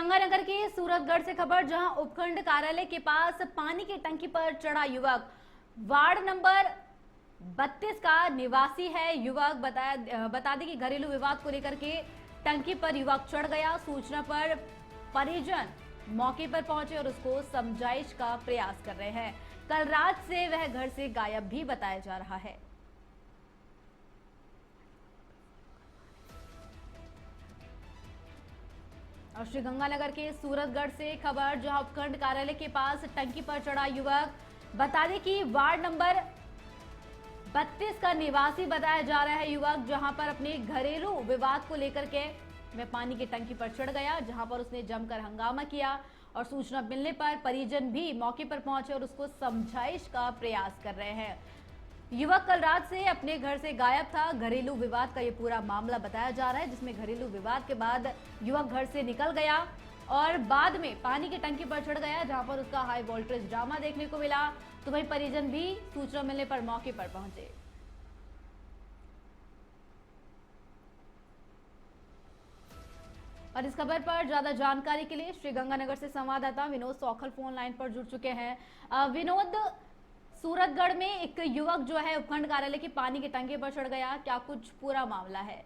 श्रीगंगानगर के सूरतगढ़ से खबर, जहां उपखंड कार्यालय के पास पानी की टंकी पर चढ़ा युवक वार्ड नंबर 32 का निवासी है। युवक बता दें कि घरेलू विवाद को लेकर के टंकी पर युवक चढ़ गया। सूचना पर परिजन मौके पर पहुंचे और उसको समझाइश का प्रयास कर रहे हैं। कल रात से वह घर से गायब भी बताया जा रहा है। और श्रीगंगानगर के सूरतगढ़ से खबर, जहां उपखंड कार्यालय के पास टंकी पर चढ़ा युवक, बता दें कि वार्ड नंबर 32 का निवासी बताया जा रहा है। युवक जहां पर अपने घरेलू विवाद को लेकर के वह पानी की टंकी पर चढ़ गया, जहां पर उसने जमकर हंगामा किया और सूचना मिलने पर परिजन भी मौके पर पहुंचे और उसको समझाइश का प्रयास कर रहे हैं। युवक कल रात से अपने घर से गायब था। घरेलू विवाद का ये पूरा मामला बताया जा रहा है, जिसमें घरेलू विवाद के बाद युवक घर से निकल गया और बाद में पानी की टंकी पर चढ़ गया, जहां पर उसका हाई वोल्टेज ड्रामा देखने को मिला। तो वही परिजन भी सूचना मिलने पर मौके पर पहुंचे। और इस खबर पर ज्यादा जानकारी के लिए श्रीगंगानगर से संवाददाता विनोद सौखल फोन लाइन पर जुड़ चुके हैं। विनोद, सूरतगढ़ में एक युवक जो है उपखंड कार्यालय की पानी की टंकी पर चढ़ गया, क्या कुछ पूरा मामला है?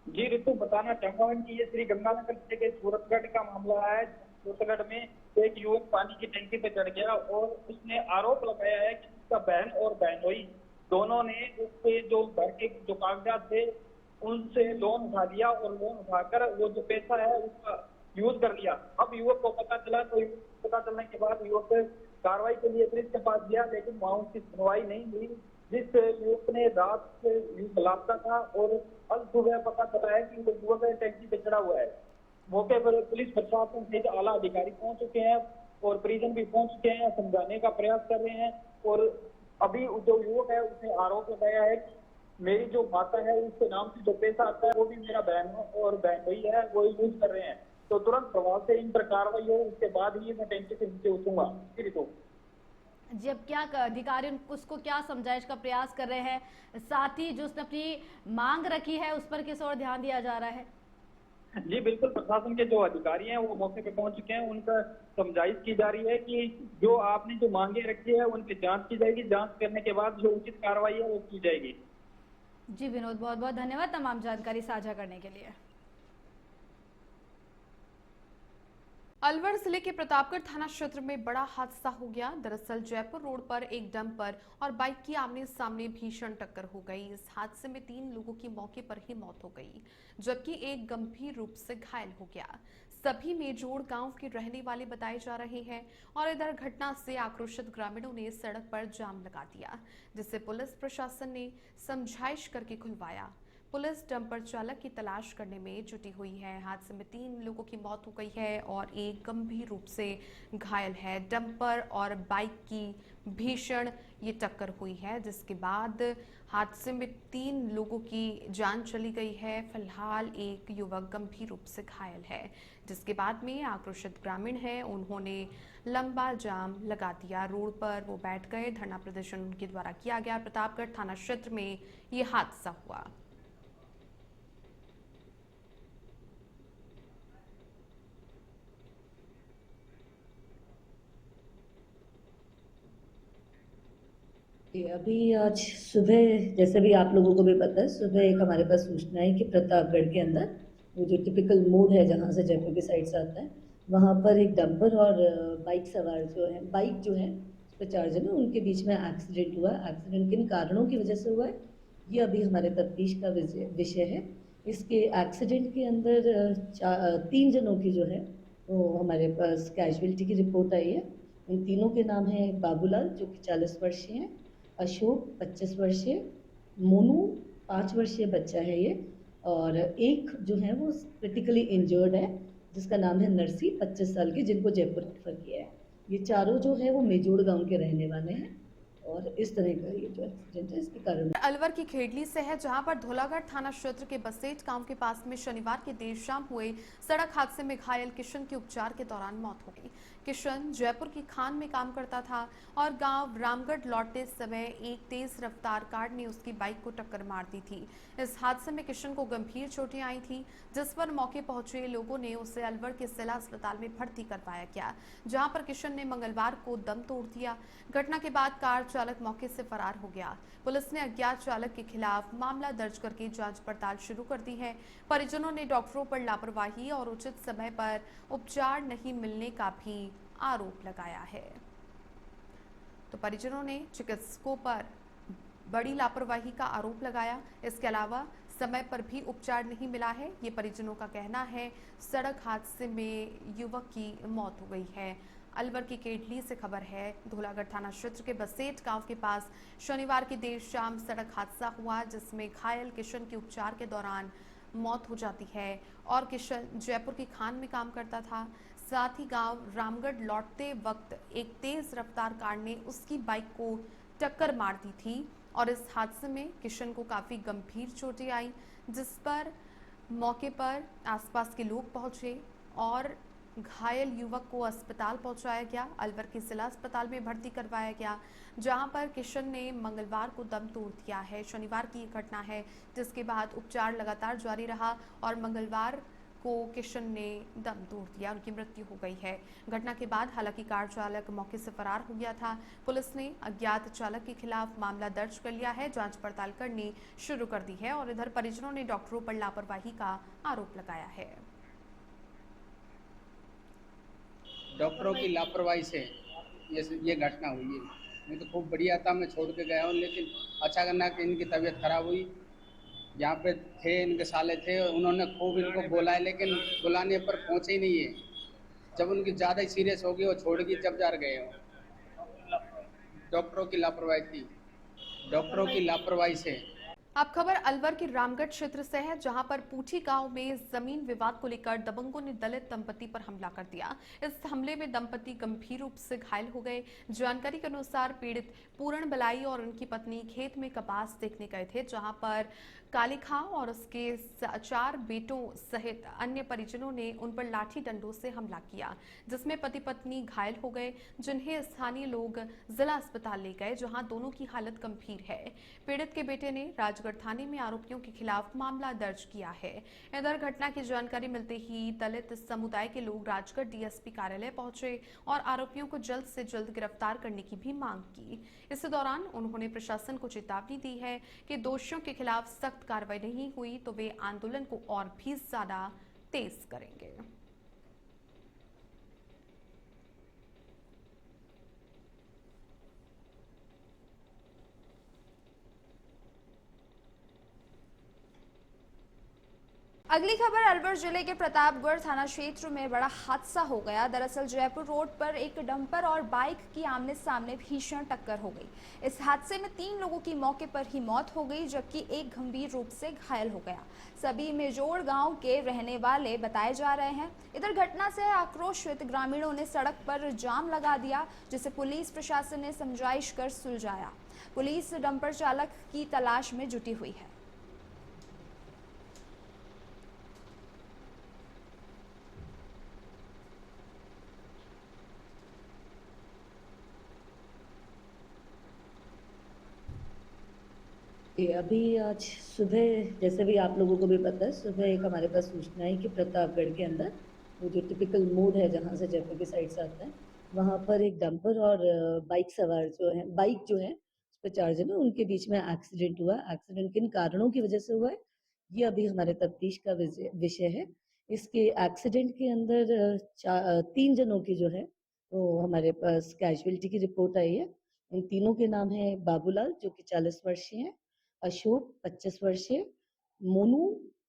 जी ऋतु, बताना चाहूंगा कि ये श्री गंगानगर जिले के सूरतगढ़ का मामला है। सूरतगढ़ में एक युवक पानी की टंकी पे चढ़ गया और उसने आरोप लगाया है कि उसका बहन और बहनोई दोनों ने उसके जो घर के जो कागजात थे उनसे लोन उठा लिया और लोन उठाकर वो जो पैसा है उसका यूज कर लिया। अब युवक को पता चला, तो पता चलने के बाद युवक कार्रवाई के लिए पुलिस के पास गया, लेकिन वहां उसकी सुनवाई नहीं हुई। जिस युवक ने रात से लापता था और कल सुबह पता चला है कि वो युवक टैक्सी पे चढ़ा हुआ है। मौके पर पुलिस प्रशासन सहित आला अधिकारी पहुंच चुके हैं और परिजन भी पहुंच चुके हैं, समझाने का प्रयास कर रहे हैं। और अभी जो युवक है उसने आरोप लगाया है कि मेरी जो माता है उसके नाम से जो पैसा आता है वो भी मेरा बहन और बहन भाई है वो यूज कर रहे हैं। तो तुरंत प्रभाव से इन पर कार्रवाई हो, उसके बाद ही मैं टैंकी से नीचे उतरूंगा। जी, अब क्या अधिकारी उसको क्या समझाइश का प्रयास कर रहे हैं, साथ ही जो उसने अपनी मांग रखी है उस पर किस ओर ध्यान दिया जा रहा है? जी बिल्कुल, प्रशासन के जो अधिकारी हैं वो मौके पे पहुंच चुके हैं। उनका समझाइश की जा रही है कि जो आपने जो मांगे रखी है उन पर जांच की जाएगी। जांच करने के बाद जो उचित कार्रवाई है वो की जाएगी। जी विनोद, बहुत बहुत धन्यवाद तमाम जानकारी साझा करने के लिए। अलवर जिले के प्रतापगढ़ थाना क्षेत्र में बड़ा हादसा हो गया। दरअसल जयपुर रोड पर एक डंपर और बाइक की आमने सामने भीषण टक्कर हो गई। इस हादसे में 3 लोगों की मौके पर ही मौत हो गई, जबकि एक गंभीर रूप से घायल हो गया। सभी मेजोड़ गांव के रहने वाले बताए जा रहे हैं और इधर घटना से आक्रोशित ग्रामीणों ने सड़क पर जाम लगा दिया, जिसे पुलिस प्रशासन ने समझाइश करके खुलवाया। पुलिस डंपर चालक की तलाश करने में जुटी हुई है। हादसे में 3 लोगों की मौत हो गई है और एक गंभीर रूप से घायल है। डंपर और बाइक की भीषण ये टक्कर हुई है, जिसके बाद हादसे में 3 लोगों की जान चली गई है। फिलहाल एक युवक गंभीर रूप से घायल है, जिसके बाद में आक्रोशित ग्रामीण है, उन्होंने लंबा जाम लगा दिया। रोड पर वो बैठ गए, धरना प्रदर्शन उनके द्वारा किया गया। प्रतापगढ़ थाना क्षेत्र में ये हादसा हुआ। अभी आज सुबह, जैसे भी आप लोगों को भी पता है, सुबह एक हमारे पास सूचना है कि प्रतापगढ़ के अंदर वो जो टिपिकल मोड़ है जहाँ से जयपुर की साइड से आता है, वहाँ पर एक डंपर और बाइक सवार जो है, बाइक जो है उस पर 4 जन है, उनके बीच में एक्सीडेंट हुआ। एक्सीडेंट किन कारणों की वजह से हुआ है ये अभी हमारे तफ्तीश का विषय है। इसके एक्सीडेंट के अंदर 3 जनों की जो है वो हमारे पास कैजुअलिटी की रिपोर्ट आई है। उन तीनों के नाम है बाबूलाल जो कि 40 वर्षीय हैं, अशोक 25 वर्षीय, मोनू 5 वर्षीय बच्चा है ये, और एक जो है वो क्रिटिकली इंजर्ड है जिसका नाम है नरसी 25 साल की, जिनको जयपुर रेफर किया है। ये चारों जो है वो मेजोड़ गांव के रहने वाले हैं और इस तरह का ये जो एक्सीडेंट है इसके कारण अलवर की खेडली से है, जहां पर धोलागढ़ थाना क्षेत्र के बसेट गांव के पास में शनिवार की देर शाम हुए सड़क हादसे में घायल किशन की उपचार के दौरान मौत हो गई। किशन जयपुर की खान में काम करता था और गांव रामगढ़ लौटते समय एक तेज रफ्तार कार ने उसकी बाइक को टक्कर मार दी थी। इस हादसे में किशन को गंभीर चोटें आई थी, जिस पर मौके पहुंचे लोगों ने उसे अलवर के जिला अस्पताल में भर्ती करवाया गया, जहां पर किशन ने मंगलवार को दम तोड़ दिया। घटना के बाद कार चालक मौके से फरार हो गया। पुलिस ने अज्ञात चालक के खिलाफ मामला दर्ज करके जांच पड़ताल शुरू कर दी है। परिजनों ने डॉक्टरों पर लापरवाही और उचित समय पर उपचार नहीं मिलने का भी आरोप लगाया है। तो परिजनों ने चिकित्सकों पर बड़ी लापरवाही का आरोप लगाया। इसके अलावा समय पर भी उपचार नहीं मिला है, ये परिजनों का कहना है। सड़क हादसे में युवक की मौत हो गई है। अलवर की केटली से खबर है, धोलागढ़ थाना क्षेत्र के बसेट गांव के पास शनिवार की देर शाम सड़क हादसा हुआ, जिसमें घायल किशन की उपचार के दौरान मौत हो जाती है और किशन जयपुर की खान में काम करता था। साथ ही गांव रामगढ़ लौटते वक्त एक तेज रफ्तार कार ने उसकी बाइक को टक्कर मार दी थी और इस हादसे में किशन को काफी गंभीर चोटें आई, जिस पर मौके पर आसपास के लोग पहुंचे और घायल युवक को अस्पताल पहुंचाया गया। अलवर के जिला अस्पताल में भर्ती करवाया गया, जहां पर किशन ने मंगलवार को दम तोड़ दिया है। शनिवार की ये घटना है, जिसके बाद उपचार लगातार जारी रहा और मंगलवार को किशन ने दम तोड़ दिया, उनकी मृत्यु हो गई है। घटना के बाद हालांकि कार चालक मौके से फरार हो गया था। पुलिस ने अज्ञात चालक के खिलाफ मामला दर्ज कर लिया है, जांच पड़ताल करनी शुरू कर दी है और इधर परिजनों ने डॉक्टरों पर लापरवाही का आरोप लगाया है। डॉक्टरों की लापरवाही से ये घटना हुई है। मैं तो खूब बढ़िया था, मैं छोड़ के गया हूँ, लेकिन अचानक इनकी तबीयत खराब हुई। यहाँ पे थे, इनके साले थे, उन्होंने खूब इनको बुलाया, लेकिन बुलाने पर पहुँचे ही नहीं है। जब उनकी ज़्यादा ही सीरियस होगी वो छोड़ के जब जार गए हो। डॉक्टरों की लापरवाही थी, डॉक्टरों की लापरवाही से। अब खबर अलवर के रामगढ़ क्षेत्र से है, जहां पर पूठी गांव में जमीन विवाद को लेकर दबंगों ने दलित दंपति पर हमला कर दिया। इस हमले में दंपति गंभीर रूप से घायल हो गए। जानकारी के अनुसार पीड़ित पूरण बलाई और उनकी पत्नी खेत में कपास देखने गए थे, जहां पर काली खां और उसके 4 बेटों सहित अन्य परिजनों ने उन पर लाठी डंडों से हमला किया, जिसमें पति पत्नी घायल हो गए, जिन्हें स्थानीय लोग जिला अस्पताल ले गए, जहां दोनों की हालत गंभीर है। पीड़ित के बेटे ने राजगढ़ थाने में आरोपियों के खिलाफ मामला दर्ज किया है। इधर घटना की जानकारी मिलते ही दलित समुदाय के लोग राजगढ़ डीएसपी कार्यालय पहुंचे और आरोपियों को जल्द से जल्द गिरफ्तार करने की भी मांग की। इस दौरान उन्होंने प्रशासन को चेतावनी दी है कि दोषियों के खिलाफ सख्त कार्रवाई नहीं हुई तो वे आंदोलन को और भी ज्यादा तेज करेंगे। अगली खबर अलवर जिले के प्रतापगढ़ थाना क्षेत्र में बड़ा हादसा हो गया। दरअसल जयपुर रोड पर एक डंपर और बाइक की आमने सामने भीषण टक्कर हो गई। इस हादसे में 3 लोगों की मौके पर ही मौत हो गई, जबकि एक गंभीर रूप से घायल हो गया। सभी मेजोड़ गांव के रहने वाले बताए जा रहे हैं। इधर घटना से आक्रोशित ग्रामीणों ने सड़क पर जाम लगा दिया, जिसे पुलिस प्रशासन ने समझाइश कर सुलझाया। पुलिस डंपर चालक की तलाश में जुटी हुई है। अभी आज सुबह, जैसे भी आप लोगों को भी पता है, सुबह एक हमारे पास सूचना है कि प्रतापगढ़ के अंदर वो जो टिपिकल मोड है जहाँ से जयपुर की साइड से आता है, वहाँ पर एक डंपर और बाइक सवार बाइक जो है उस पर 4 जने, उनके बीच में एक्सीडेंट हुआ। एक्सीडेंट किन कारणों की वजह से हुआ है ये अभी हमारे तफ्तीश का विषय है। इसके एक्सीडेंट के अंदर 3 जनों की जो है वो हमारे पास कैजुअलिटी की रिपोर्ट आई है। इन तीनों के नाम है बाबूलाल जो कि 40 वर्षीय है, अशोक 25 वर्षीय, मोनू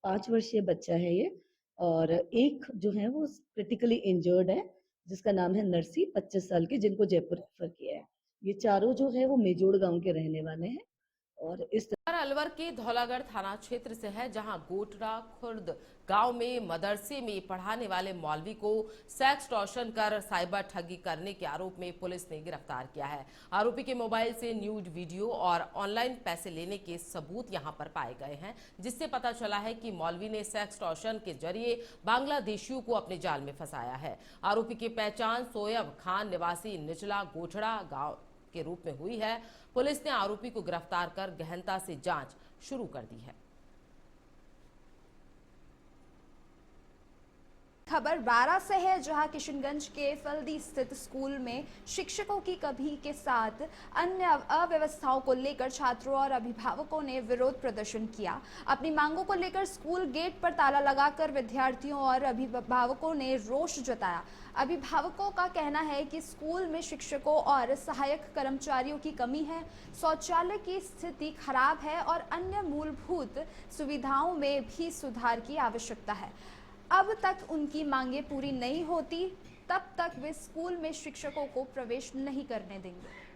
5 वर्षीय बच्चा है ये, और एक जो है वो क्रिटिकली इंजर्ड है जिसका नाम है नरसी 25 साल के, जिनको जयपुर रेफर किया है। ये चारों जो है वो मेजोड़ गांव के रहने वाले हैं और इस अलवर के धौलागढ़ थाना क्षेत्र से है, जहां गोटरा खुर्द गांव में मदरसे में पढ़ाने वाले मौलवी को सेक्सटॉर्शन कर साइबर ठगी करने के आरोप में पुलिस ने गिरफ्तार किया है। आरोपी के मोबाइल से न्यूड वीडियो और ऑनलाइन पैसे लेने के सबूत यहां पर पाए गए हैं, जिससे पता चला है कि मौलवी ने सेक्सटॉर्शन के जरिए बांग्लादेशियों को अपने जाल में फंसाया है। आरोपी की पहचान सोयब खान निवासी निचला गोठड़ा गांव के रूप में हुई है। पुलिस ने आरोपी को गिरफ्तार कर गहनता से जांच शुरू कर दी है। खबर बारा से है, जहां किशनगंज के फल्दी स्थित स्कूल में शिक्षकों की कमी के साथ अन्य अव्यवस्थाओं को लेकर छात्रों और अभिभावकों ने विरोध प्रदर्शन किया। अपनी मांगों को लेकर स्कूल गेट पर ताला लगाकर विद्यार्थियों और अभिभावकों ने रोष जताया। अभिभावकों का कहना है कि स्कूल में शिक्षकों और सहायक कर्मचारियों की कमी है, शौचालय की स्थिति खराब है और अन्य मूलभूत सुविधाओं में भी सुधार की आवश्यकता है। अब तक उनकी मांगें पूरी नहीं होती, तब तक वे स्कूल में शिक्षकों को प्रवेश नहीं करने देंगे।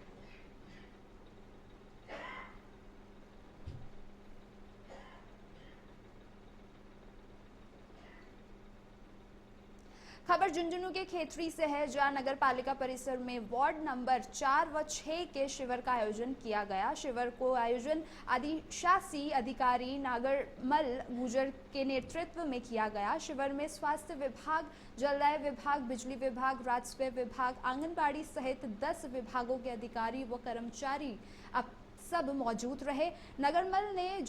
खबर झुंझुनू के खेतरी से है, जहां नगर पालिका परिसर में वार्ड नंबर 4 व 6 के शिविर का आयोजन किया गया। शिविर को आयोजन अधिशासी अधिकारी नागरमल गुजर के नेतृत्व में किया गया। शिविर में स्वास्थ्य विभाग, जलदाय विभाग, बिजली विभाग, राजस्व विभाग, आंगनबाड़ी सहित 10 विभागों के अधिकारी व कर्मचारी अब सब मौजूद रहे। नागरमल ने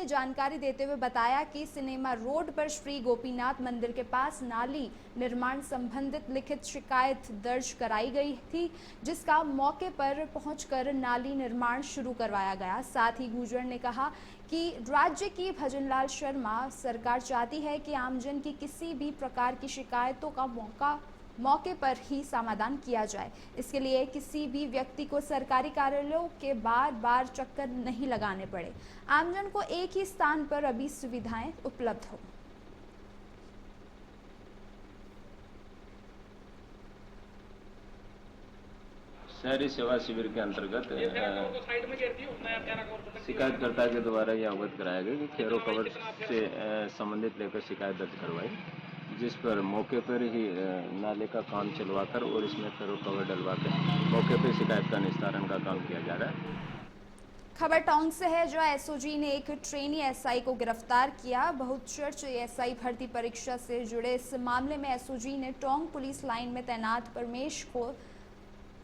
जानकारी देते हुए बताया कि सिनेमा रोड पर श्री गोपीनाथ मंदिर के पास नाली निर्माण संबंधित लिखित शिकायत दर्ज कराई गई थी, जिसका मौके पर पहुंचकर नाली निर्माण शुरू करवाया गया। साथ ही गुजर ने कहा कि राज्य की भजनलाल शर्मा सरकार चाहती है कि आमजन की किसी भी प्रकार की शिकायतों का मौके पर ही समाधान किया जाए। इसके लिए किसी भी व्यक्ति को सरकारी कार्यालयों के बार बार चक्कर नहीं लगाने पड़े। आमजन को एक ही स्थान पर अभी सुविधाएं उपलब्ध हो। शहरी सेवा शिविर के अंतर्गत शिकायतकर्ता के द्वारा यह अवगत कराया गया कि खेरो कवर से संबंधित लेकर शिकायत दर्ज करवाई, जिस पर मौके पर ही नाले का काम चलवाकर और इसमें फेरो कवर डलवा कर मौके पर शिकायत का निस्तारण का काम किया जा रहा है। खबर टोंक से है, जहां एसओजी ने एक ट्रेनी एसआई को गिरफ्तार किया। बहुचर्चित एसआई भर्ती परीक्षा से जुड़े इस मामले में एसओजी ने टोंक पुलिस लाइन में तैनात परमेश को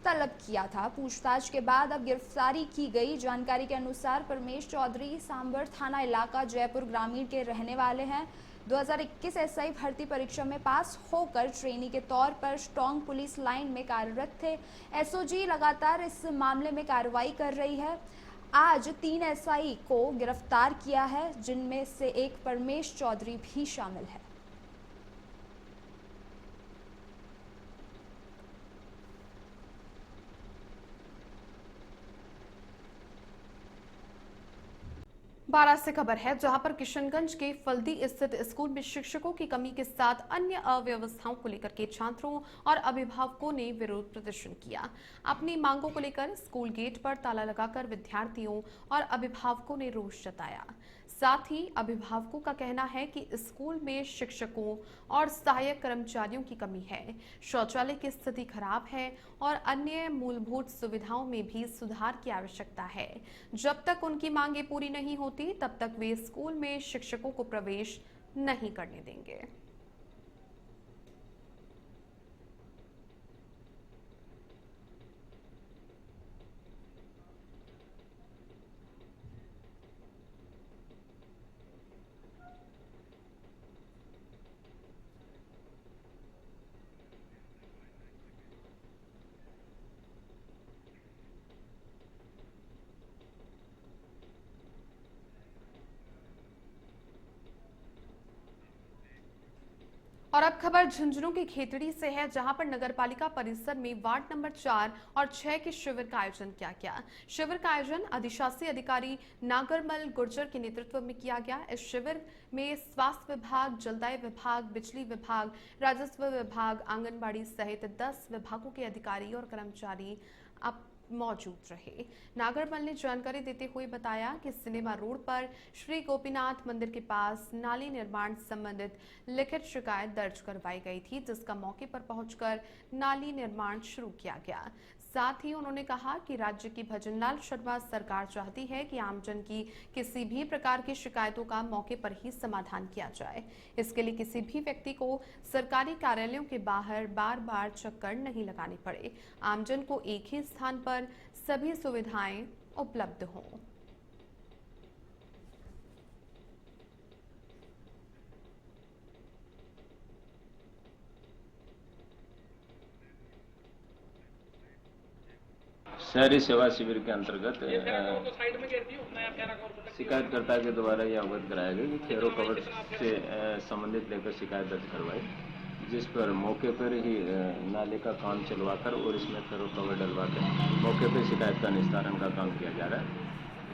तलब किया था। पूछताछ के बाद अब गिरफ्तारी की गई। जानकारी के अनुसार परमेश चौधरी सांबर थाना इलाका जयपुर ग्रामीण के रहने वाले हैं। 2021 एसआई भर्ती परीक्षा में पास होकर ट्रेनी के तौर पर टोंक पुलिस लाइन में कार्यरत थे। एसओजी लगातार इस मामले में कार्रवाई कर रही है। आज 3 एसआई को गिरफ्तार किया है, जिनमें से एक परमेश चौधरी भी शामिल है। बारा से खबर है, जहां पर किशनगंज के फल्दी स्थित स्कूल में शिक्षकों की कमी के साथ अन्य अव्यवस्थाओं को लेकर के छात्रों और अभिभावकों ने विरोध प्रदर्शन किया। अपनी मांगों को लेकर स्कूल गेट पर ताला लगाकर विद्यार्थियों और अभिभावकों ने रोष जताया। साथ ही अभिभावकों का कहना है कि स्कूल में शिक्षकों और सहायक कर्मचारियों की कमी है, शौचालय की स्थिति खराब है और अन्य मूलभूत सुविधाओं में भी सुधार की आवश्यकता है। जब तक उनकी मांगें पूरी नहीं होती, तब तक वे स्कूल में शिक्षकों को प्रवेश नहीं करने देंगे। और अब खबर झुंझुनू की खेतड़ी से है, जहां पर नगरपालिका परिसर में वार्ड नंबर 4 और 6 के शिविर का आयोजन किया गया। शिविर का आयोजन अधिशासी अधिकारी नागरमल गुर्जर के नेतृत्व में किया गया। इस शिविर में स्वास्थ्य विभाग, जलदाय विभाग, बिजली विभाग, राजस्व विभाग, आंगनबाड़ी सहित 10 विभागों के अधिकारी और कर्मचारी मौजूद रहे। नागरमल ने जानकारी देते हुए बताया कि सिनेमा रोड पर श्री गोपीनाथ मंदिर के पास नाली निर्माण संबंधित लिखित शिकायत दर्ज करवाई गई थी, जिसका मौके पर पहुंचकर नाली निर्माण शुरू किया गया। साथ ही उन्होंने कहा कि राज्य की भजनलाल शर्मा सरकार चाहती है कि आमजन की किसी भी प्रकार की शिकायतों का मौके पर ही समाधान किया जाए। इसके लिए किसी भी व्यक्ति को सरकारी कार्यालयों के बाहर बार बार चक्कर नहीं लगाने पड़े। आमजन को एक ही स्थान पर सभी सुविधाएं उपलब्ध हों। शहरी सेवा शिविर के अंतर्गत शिकायतकर्ता के द्वारा यह अवगत कराया गया कि खेरो कवर से संबंधित लेकर शिकायत दर्ज करवाई, जिस पर मौके पर ही नाले का काम चलवाकर और इसमें फेरो कवर डलवा कर मौके पर शिकायत का निस्तारण का काम किया जा रहा है।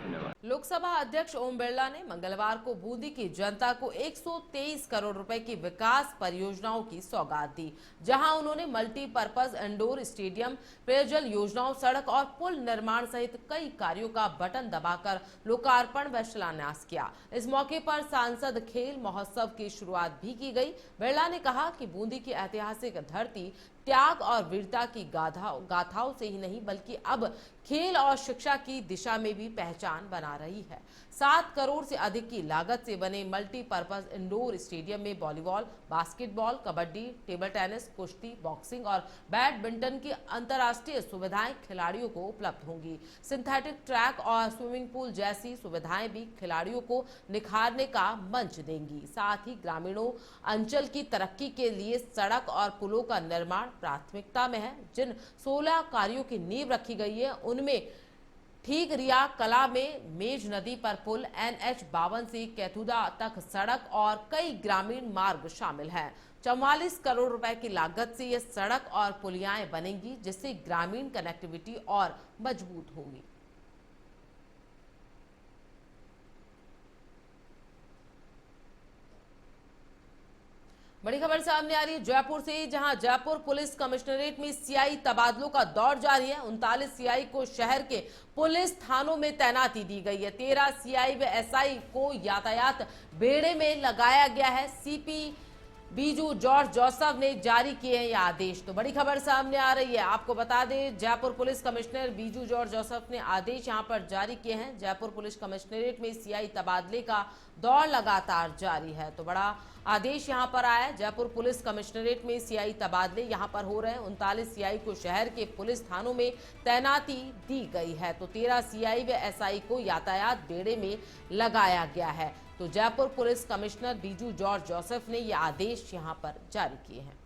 धन्यवाद। लोकसभा अध्यक्ष ओम बिरला ने मंगलवार को बूंदी की जनता को 123 करोड़ रुपए की विकास परियोजनाओं की सौगात दी, जहां उन्होंने मल्टीपर्पज इंडोर स्टेडियम, पेयजल योजनाओं, सड़क और पुल निर्माण सहित कई कार्यों का बटन दबाकर लोकार्पण व शिलान्यास किया। इस मौके पर सांसद खेल महोत्सव की शुरुआत भी की गई। बिरला ने कहा कि बूंदी की ऐतिहासिक धरती त्याग और वीरता की गाथाओं से ही नहीं बल्कि अब खेल और शिक्षा की दिशा में भी पहचान बना रही है। 7 करोड़ से अधिक की लागत से बने मल्टीपर्पज इंडोर स्टेडियम में volleyball, basketball, kabaddi, table tennis, कुश्ती, बॉक्सिंग और बैडमिंटन की अंतर्राष्ट्रीय सुविधाएं खिलाड़ियों को उपलब्ध होंगी। सिंथेटिक ट्रैक और स्विमिंग पूल जैसी सुविधाएं भी खिलाड़ियों को निखारने का मंच देंगी। साथ ही ग्रामीणों अंचल की तरक्की के लिए सड़क और पुलों का निर्माण प्राथमिकता में है। जिन 16 कार्यों की नींव रखी गई है उनमें ठीक रिया कला में मेज नदी पर पुल, NH 52 से कैथुदा तक सड़क और कई ग्रामीण मार्ग शामिल हैं। 44 करोड़ रुपए की लागत से ये सड़क और पुलियाएं बनेंगी, जिससे ग्रामीण कनेक्टिविटी और मजबूत होगी। बड़ी खबर सामने आ रही है जयपुर से, जहां जयपुर पुलिस कमिश्नरेट में सीआई तबादलों का दौर जारी है। 39 सीआई को शहर के पुलिस थानों में तैनाती दी गई है। 13 सीआई व एसआई को यातायात बेड़े में लगाया गया है। सीपी बीजू जॉर्ज जोसेफ ने जारी किए हैं ये आदेश। तो बड़ी खबर सामने आ रही है, आपको बता दें Jaipur police commissioner Biju George Joseph ने आदेश यहां पर जारी किए हैं। जयपुर पुलिस कमिश्नरेट में सीआई तबादले का दौर लगातार जारी है। तो बड़ा आदेश यहां पर आया है। जयपुर पुलिस कमिश्नरेट में सीआई तबादले यहां पर हो रहे हैं। 39 सीआई को शहर के पुलिस थानों में तैनाती दी गई है। तो 13 सीआई व एसआई को यातायात बेड़े में लगाया गया है। तो Jaipur police commissioner Biju George Joseph ने यह आदेश यहां पर जारी किए हैं।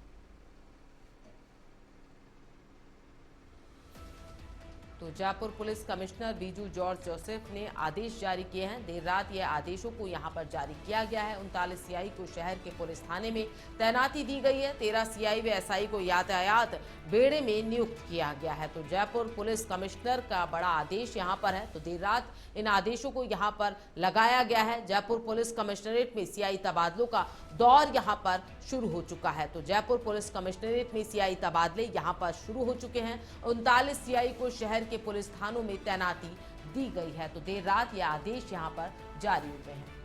तो Jaipur police commissioner Biju George Joseph ने आदेश जारी किए हैं। देर रात यह आदेशों को यहां पर जारी किया गया है। 39 सीआई को शहर के पुलिस थाने में तैनाती दी गई है। 13 सीआई व एसआई को यातायात बेड़े में नियुक्त किया गया है। तो जयपुर पुलिस कमिश्नर का बड़ा आदेश यहां पर है। तो देर रात इन आदेशों को यहां पर लगाया गया है। जयपुर पुलिस कमिश्नरेट में सीआई तबादलों का दौर यहां पर शुरू हो चुका है। तो जयपुर पुलिस कमिश्नरेट में सीआई तबादले यहां पर शुरू हो चुके हैं। 39 सीआई को शहर के पुलिस थानों में तैनाती दी गई है। तो देर रात यह आदेश यहां पर जारी हुए हैं।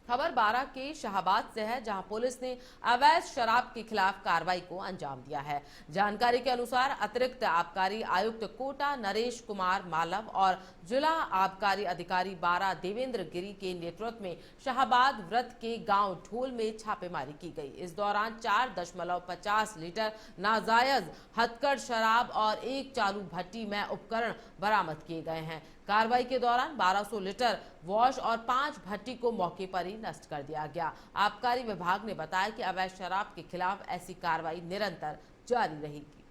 खबर 12 के शाहबाद से है, जहां पुलिस ने अवैध शराब के खिलाफ कार्रवाई को अंजाम दिया है। जानकारी के अनुसार अतिरिक्त आबकारी आयुक्त कोटा नरेश कुमार मालव और जिला आबकारी अधिकारी 12 देवेंद्र गिरी के नेतृत्व में शाहबाद वृत्त के गांव ढोल में छापेमारी की गई। इस दौरान 4.50 लीटर नाजायज हथकढ़ शराब और एक चालू भट्टी में उपकरण बरामद किए गए हैं। कार्रवाई के दौरान 1200 लीटर वॉश और 5 भट्टी को मौके पर ही नष्ट कर दिया गया। आबकारी विभाग ने बताया कि अवैध शराब के खिलाफ ऐसी कार्रवाई निरंतर जारी रहेगी।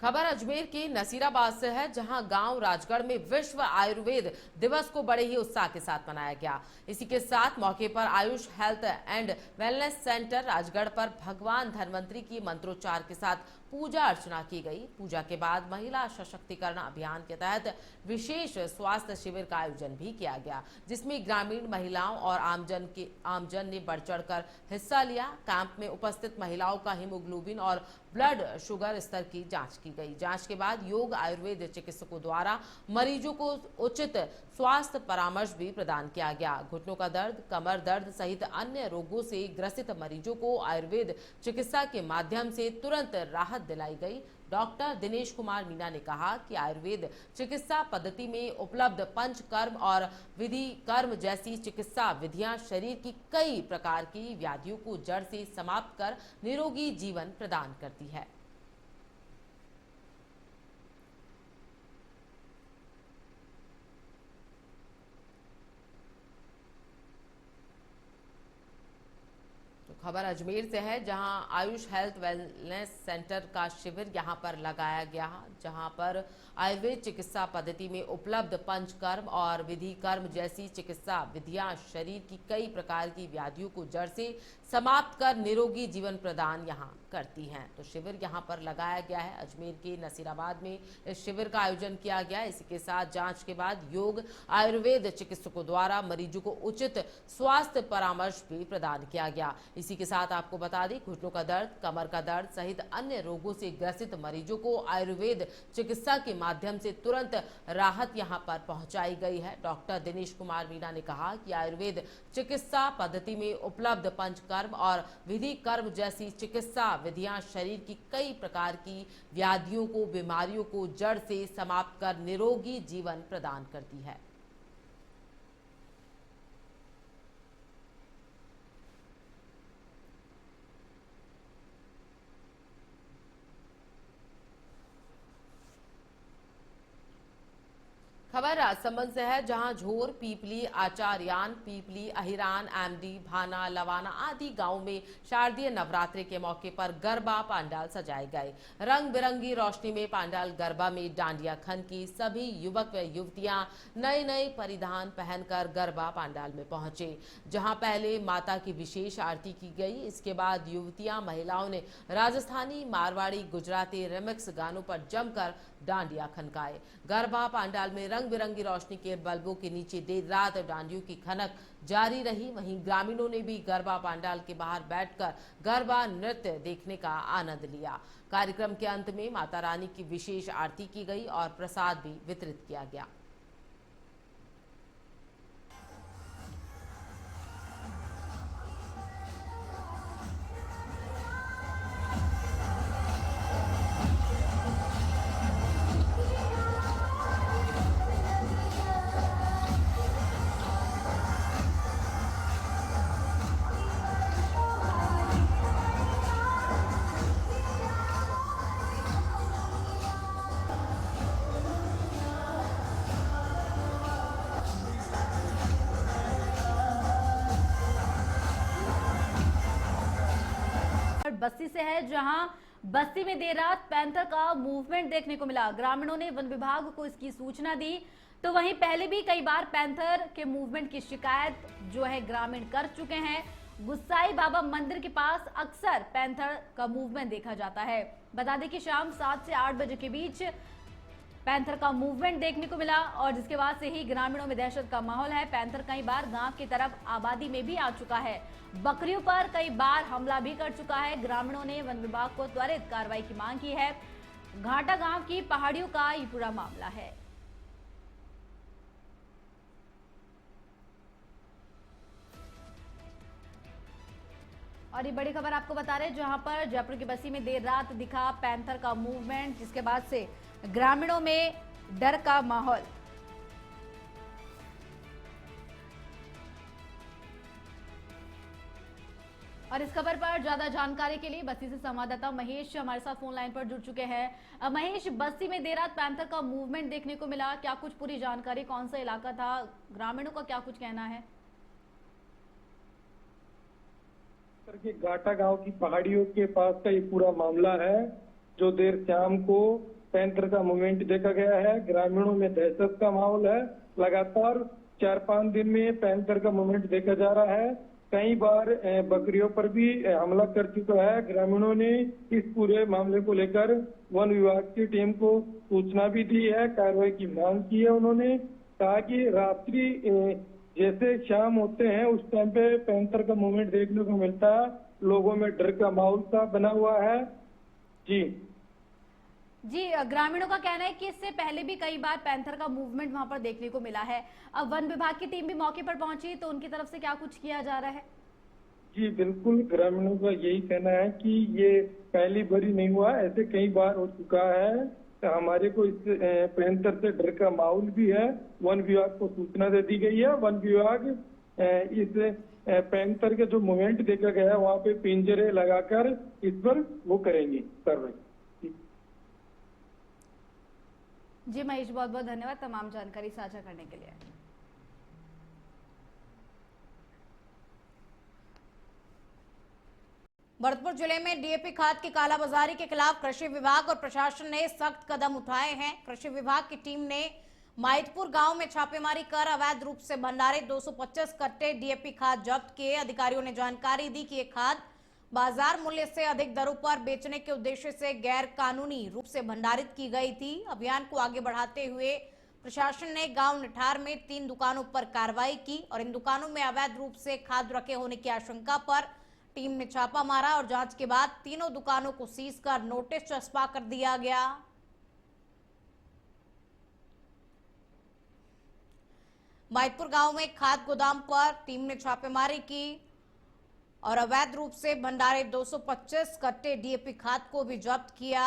खबर अजमेर के नसीराबाद से है, जहां गांव राजगढ़ में विश्व आयुर्वेद दिवस को बड़े ही उत्साह के साथ मनाया गया। इसी के साथ मौके पर Ayush health and wellness centre Rajgarh पर भगवान धन्वंतरी की मंत्रोच्चार के साथ पूजा अर्चना की गई। पूजा के बाद महिला सशक्तिकरण अभियान के तहत विशेष स्वास्थ्य शिविर का आयोजन भी किया गया, जिसमें ग्रामीण महिलाओं और आमजन ने बढ़ चढ़कर हिस्सा लिया। कैंप में उपस्थित महिलाओं का हीमोग्लोबिन और ब्लड शुगर स्तर की जांच की गई। जांच के बाद योग आयुर्वेद चिकित्सकों द्वारा मरीजों को उचित स्वास्थ्य परामर्श भी प्रदान किया गया। घुटनों का दर्द, कमर दर्द सहित अन्य रोगों से ग्रसित मरीजों को आयुर्वेद चिकित्सा के माध्यम से तुरंत राहत दिलाई गई। डॉक्टर दिनेश कुमार मीना ने कहा कि आयुर्वेद चिकित्सा पद्धति में उपलब्ध पंचकर्म और विधि कर्म जैसी चिकित्सा विधियां शरीर की कई प्रकार की व्याधियों को जड़ से समाप्त कर निरोगी जीवन प्रदान करती है। खबर अजमेर से है, जहां आयुष हेल्थ वेलनेस सेंटर का शिविर यहां पर लगाया गया, जहां पर आयुर्वेद चिकित्सा पद्धति में उपलब्ध पंचकर्म और विधि कर्म जैसी चिकित्सा विधियां शरीर की कई प्रकार की व्याधियों को जड़ से समाप्त कर निरोगी जीवन प्रदान यहां करती हैं। तो शिविर यहां पर लगाया गया है। अजमेर के नसीराबाद में इस शिविर का आयोजन किया गया। इसी के साथ जांच के बाद योग आयुर्वेद चिकित्सकों द्वारा मरीजों को उचित स्वास्थ्य परामर्श भी प्रदान किया गया। इसी के साथ आपको बता दें, घुटनों का दर्द, कमर का दर्द सहित अन्य रोगों से ग्रसित मरीजों को आयुर्वेद चिकित्सा के माध्यम से तुरंत राहत यहां पर पहुंचाई गई है। डॉक्टर दिनेश कुमार मीना ने कहा कि आयुर्वेद चिकित्सा पद्धति में उपलब्ध पंचकर्म और विधि कर्म जैसी चिकित्सा विधियां शरीर की कई प्रकार की व्याधियों को, बीमारियों को जड़ से समाप्त कर निरोगी जीवन प्रदान करती है। खबर राजसमंद से है, जहां झोर, पीपली, आचार्यान, पीपली, अहिरान, एमडी, भाना, लवाना आदि गांव में शारदीय नवरात्रि के मौके पर गरबा पंडाल सजाए गए। रंग बिरंगी रोशनी में पंडाल गरबा में डांडिया खन की सभी युवक व युवतियां नए नए परिधान पहनकर गरबा पंडाल में पहुंचे, जहां पहले माता की विशेष आरती की गई। इसके बाद युवतियां महिलाओं ने राजस्थानी, मारवाड़ी, गुजराती रिमिक्स गानों पर जमकर डांडिया खनकाए। गरबा पंडाल में रंग बिरंगी रोशनी के बल्बों के नीचे देर रात डांडियों की खनक जारी रही। वहीं ग्रामीणों ने भी गरबा पंडाल के बाहर बैठकर गरबा नृत्य देखने का आनंद लिया। कार्यक्रम के अंत में माता रानी की विशेष आरती की गई और प्रसाद भी वितरित किया गया। बस्ती से है, जहां बस्ती में देर रात पैंथर का मूवमेंट देखने को मिला। ग्रामीणों ने वन विभाग को इसकी सूचना दी, तो वहीं पहले भी कई बार पैंथर के मूवमेंट की शिकायत जो है ग्रामीण कर चुके हैं। गुस्साई बाबा मंदिर के पास अक्सर पैंथर का मूवमेंट देखा जाता है। बता दें कि शाम 7 से 8 बजे के बीच पैंथर का मूवमेंट देखने को मिला और जिसके बाद से ही ग्रामीणों में दहशत का माहौल है। पैंथर कई बार गांव की तरफ आबादी में भी आ चुका है, बकरियों पर कई बार हमला भी कर चुका है। ग्रामीणों ने वन विभाग को त्वरित कार्रवाई की मांग की है। घाटा गांव की पहाड़ियों का ये पूरा मामला है। और ये बड़ी खबर आपको बता रहे हैं, जहां पर जयपुर की बस्ती में देर रात दिखा पैंथर का मूवमेंट, जिसके बाद से ग्रामीणों में डर का माहौल। और इस खबर पर ज्यादा जानकारी के लिए बस्ती से संवाददाता महेश हमारे साथ फोन लाइन पर जुड़ चुके हैं। महेश, बस्ती में देर रात पैंथर का मूवमेंट देखने को मिला, क्या कुछ पूरी जानकारी, कौन सा इलाका था, ग्रामीणों का क्या कुछ कहना है? घाटा गांव की पहाड़ियों के पास का ये पूरा मामला है, जो देर शाम को पैंथर का मूवमेंट देखा गया है। ग्रामीणों में दहशत का माहौल है। लगातार 4-5 दिन में पैंथर का मूवमेंट देखा जा रहा है। कई बार बकरियों पर भी हमला कर चुका है। ग्रामीणों ने इस पूरे मामले को लेकर वन विभाग की टीम को सूचना भी दी है, कार्रवाई की मांग की है। उन्होंने कहा कि रात्रि जैसे शाम होते हैं उस टाइम पे पैंथर का मूवमेंट देखने को मिलता है। लोगों में डर का माहौल सा बना हुआ है। जी ग्रामीणों का कहना है कि इससे पहले भी कई बार पैंथर का मूवमेंट वहां पर देखने को मिला है। अब वन विभाग की टीम भी मौके पर पहुंची, तो उनकी तरफ से क्या कुछ किया जा रहा है? जी बिल्कुल, ग्रामीणों का यही कहना है कि ये पहली बारी नहीं हुआ, ऐसे कई बार हो चुका है। तो हमारे को इस पैंथर से डर का माहौल भी है। वन विभाग को सूचना दे दी गई है। वन विभाग इस पैंथर के जो मूवमेंट देखा गया है वहाँ पे पिंजरे लगाकर इस पर वो करेंगे कार्रवाई। जी महेश, बहुत बहुत धन्यवाद तमाम जानकारी साझा करने के लिए। भरतपुर जिले में डीएपी खाद की कालाबाजारी के खिलाफ कृषि विभाग और प्रशासन ने सख्त कदम उठाए हैं। कृषि विभाग की टीम ने माइतपुर गांव में छापेमारी कर अवैध रूप से भंडारे 225 कट्टे डीएपी खाद जब्त किए। अधिकारियों ने जानकारी दी कि ये खाद बाजार मूल्य से अधिक दरों पर बेचने के उद्देश्य से गैर कानूनी रूप से भंडारित की गई थी। अभियान को आगे बढ़ाते हुए प्रशासन ने गांव निठार में 3 दुकानों पर कार्रवाई की और इन दुकानों में अवैध रूप से खाद रखे होने की आशंका पर टीम ने छापा मारा और जांच के बाद तीनों दुकानों को सीज कर नोटिस चस्पा कर दिया गया। माइतपुर गांव में खाद गोदाम पर टीम ने छापेमारी की और अवैध रूप से भंडारे 225 कट्टे डीएपी खाद को भी जब्त किया।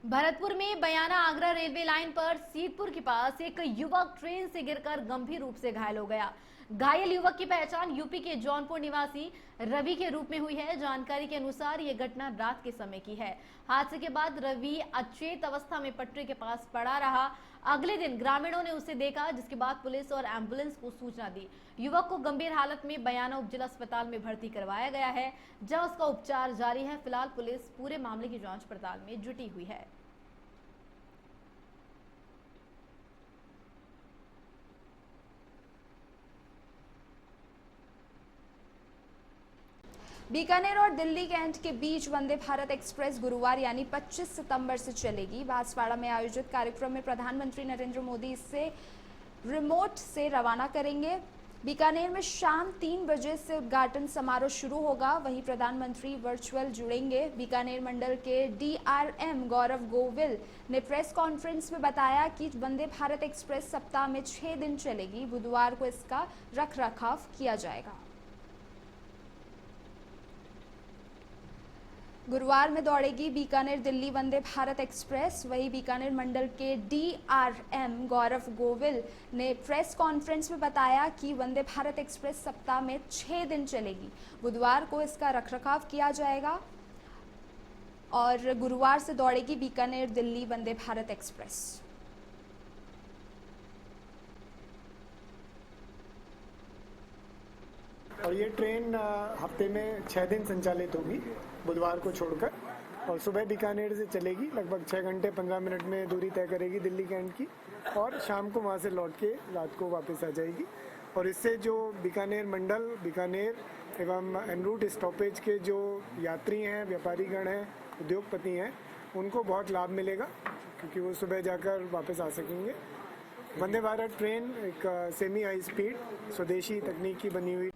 भरतपुर में बयाना आगरा रेलवे लाइन पर सीतपुर के पास एक युवक ट्रेन से गिरकर गंभीर रूप से घायल हो गया। घायल युवक की पहचान यूपी के जौनपुर निवासी रवि के रूप में हुई है। जानकारी के अनुसार यह घटना रात के समय की है। हादसे के बाद रवि अचेत अवस्था में पटरी के पास पड़ा रहा। अगले दिन ग्रामीणों ने उसे देखा, जिसके बाद पुलिस और एम्बुलेंस को सूचना दी। युवक को गंभीर हालत में बयाना उपजिला अस्पताल में भर्ती करवाया गया है, जहां उसका उपचार जारी है। फिलहाल पुलिस पूरे मामले की जांच पड़ताल में जुटी हुई है। बीकानेर और दिल्ली कैंट के बीच वंदे भारत एक्सप्रेस गुरुवार यानी 25 सितंबर से चलेगी। बांसवाड़ा में आयोजित कार्यक्रम में प्रधानमंत्री नरेंद्र मोदी इसे रिमोट से रवाना करेंगे। बीकानेर में शाम 3 बजे से उद्घाटन समारोह शुरू होगा। वहीं प्रधानमंत्री वर्चुअल जुड़ेंगे। बीकानेर मंडल के DRM गौरव गोविल ने प्रेस कॉन्फ्रेंस में बताया कि वंदे भारत एक्सप्रेस सप्ताह में 6 दिन चलेगी। बुधवार को इसका रखरखाव किया जाएगा। गुरुवार में दौड़ेगी बीकानेर दिल्ली वंदे भारत एक्सप्रेस। वहीं बीकानेर मंडल के DRM गौरव गोविल ने प्रेस कॉन्फ्रेंस में बताया कि वंदे भारत एक्सप्रेस सप्ताह में 6 दिन चलेगी। बुधवार को इसका रखरखाव किया जाएगा और गुरुवार से दौड़ेगी बीकानेर दिल्ली वंदे भारत एक्सप्रेस। और ये ट्रेन हफ्ते में 6 दिन संचालित होगी, बुधवार को छोड़कर, और सुबह बीकानेर से चलेगी। लगभग 6 घंटे 15 मिनट में दूरी तय करेगी दिल्ली कैंट की, और शाम को वहाँ से लौट के रात को वापस आ जाएगी। और इससे जो बीकानेर मंडल, बीकानेर एवं एनरूट स्टॉपेज के जो यात्री हैं, व्यापारीगण हैं, उद्योगपति हैं, उनको बहुत लाभ मिलेगा, क्योंकि वो सुबह जाकर वापस आ सकेंगे। वंदे भारत ट्रेन एक सेमी हाई स्पीड स्वदेशी तकनीक की बनी हुई।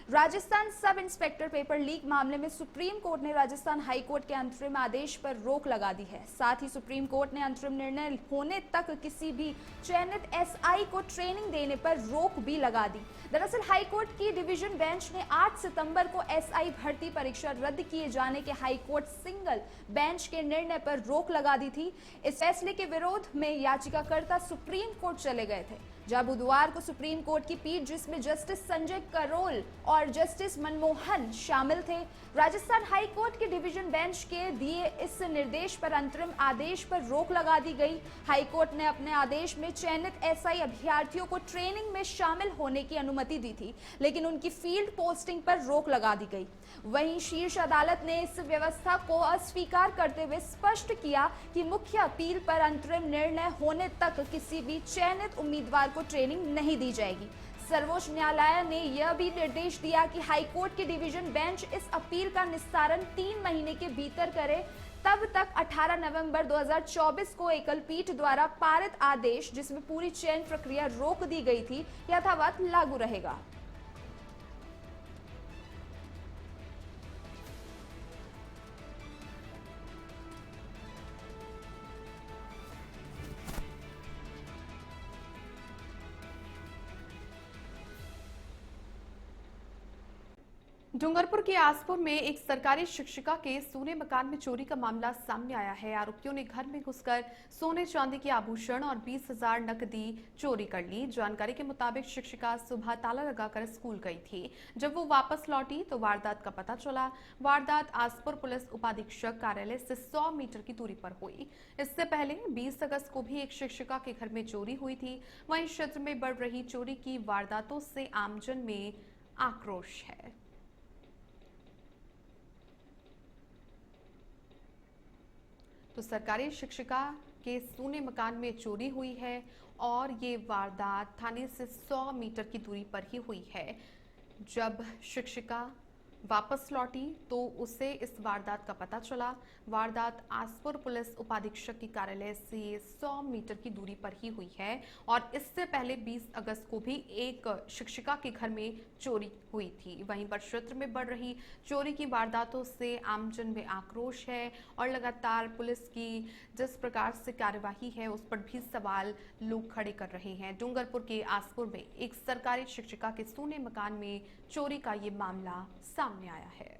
Rajasthan sub inspector paper leak मामले में सुप्रीम कोर्ट ने राजस्थान हाई कोर्ट के अंतरिम आदेश पर रोक लगा दी है। साथ ही सुप्रीम कोर्ट ने अंतरिम निर्णय होने तक किसी भी चयनित SI को ट्रेनिंग देने पर रोक भी लगा दी। दरअसल हाई कोर्ट की डिवीजन बेंच ने 8 सितंबर को SI भर्ती परीक्षा रद्द किए जाने के हाई कोर्ट सिंगल बेंच के निर्णय पर रोक लगा दी थी। इस फैसले के विरोध में याचिकाकर्ता सुप्रीम कोर्ट चले गए थे। जहां बुधवार को सुप्रीम कोर्ट की पीठ, जिसमें जस्टिस संजय करोल और जस्टिस मनमोहन शामिल थे, राजस्थान हाई कोर्ट के डिवीजन बेंच के दिए इस निर्देश पर अंतरिम आदेश पर रोक लगा दी गई। हाई कोर्ट ने अपने आदेश में चयनित एसआई अभ्यर्थियों को ट्रेनिंग में शामिल होने की अनुमति दी थी, लेकिन उनकी फील्ड पोस्टिंग पर रोक लगा दी गई। वहीं शीर्ष अदालत ने इस व्यवस्था को अस्वीकार करते हुए स्पष्ट किया कि मुख्य अपील पर अंतरिम निर्णय होने तक किसी भी चयनित उम्मीदवार को ट्रेनिंग नहीं दी जाएगी। सर्वोच्च न्यायालय ने यह भी निर्देश दिया कि हाईकोर्ट के डिवीजन बेंच इस अपील का निस्तारण 3 महीने के भीतर करे। तब तक 18 नवंबर 2024 को एकल पीठ द्वारा पारित आदेश, जिसमें पूरी चयन प्रक्रिया रोक दी गई थी, यथावत लागू रहेगा। डूंगरपुर के आसपुर में एक सरकारी शिक्षिका के सोने मकान में चोरी का मामला सामने आया है। आरोपियों ने घर में घुसकर सोने चांदी के आभूषण और 20,000 नकदी चोरी कर ली। जानकारी के मुताबिक शिक्षिका सुबह ताला लगाकर स्कूल गई थी। जब वो वापस लौटी तो वारदात का पता चला। वारदात आसपुर पुलिस उपाधीक्षक कार्यालय से 100 मीटर की दूरी पर हुई। इससे पहले 20 अगस्त को भी एक शिक्षिका के घर में चोरी हुई थी। वहीं क्षेत्र में बढ़ रही चोरी की वारदातों से आमजन में आक्रोश है। तो सरकारी शिक्षिका के सोने मकान में चोरी हुई है और ये वारदात थाने से 100 मीटर की दूरी पर ही हुई है। जब शिक्षिका वापस लौटी तो उसे इस वारदात का पता चला। वारदात आसपुर पुलिस उपाधीक्षक की कार्यालय से 100 मीटर की दूरी पर ही हुई है और इससे पहले 20 अगस्त को भी एक शिक्षिका के घर में चोरी हुई थी। वहीं पर क्षेत्र में बढ़ रही चोरी की वारदातों से आमजन में आक्रोश है और लगातार पुलिस की जिस प्रकार से कार्यवाही है उस पर भी सवाल लोग खड़े कर रहे हैं। डूंगरपुर के आसपुर में एक सरकारी शिक्षिका के सोने मकान में चोरी का ये मामला सामने आया है।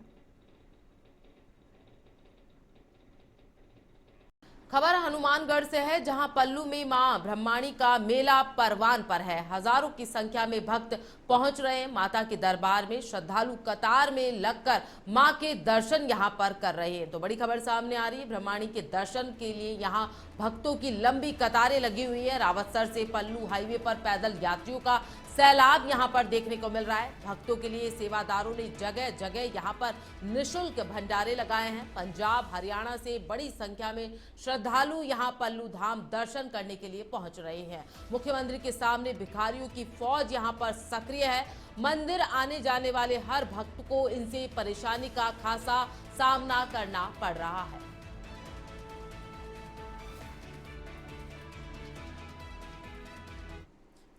खबर हनुमानगढ़ से है, जहां पल्लू में मां ब्रह्माणी का मेला परवान पर है। हजारों की संख्या में भक्त पहुंच रहे हैं। माता के दरबार में श्रद्धालु कतार में लगकर मां के दर्शन यहां पर कर रहे हैं। तो बड़ी खबर सामने आ रही है, ब्रह्माणी के दर्शन के लिए यहां भक्तों की लंबी कतारें लगी हुई है। रावतसर से पल्लू हाईवे पर पैदल यात्रियों का सैलाब यहां पर देखने को मिल रहा है। भक्तों के लिए सेवादारों ने जगह जगह यहां पर निःशुल्क भंडारे लगाए हैं। पंजाब हरियाणा से बड़ी संख्या में श्रद्धालु यहां पल्लू धाम दर्शन करने के लिए पहुंच रहे हैं। मुख्यमंत्री के सामने भिखारियों की फौज यहां पर सक्रिय है। मंदिर आने जाने वाले हर भक्त को इनसे परेशानी का खासा सामना करना पड़ रहा है।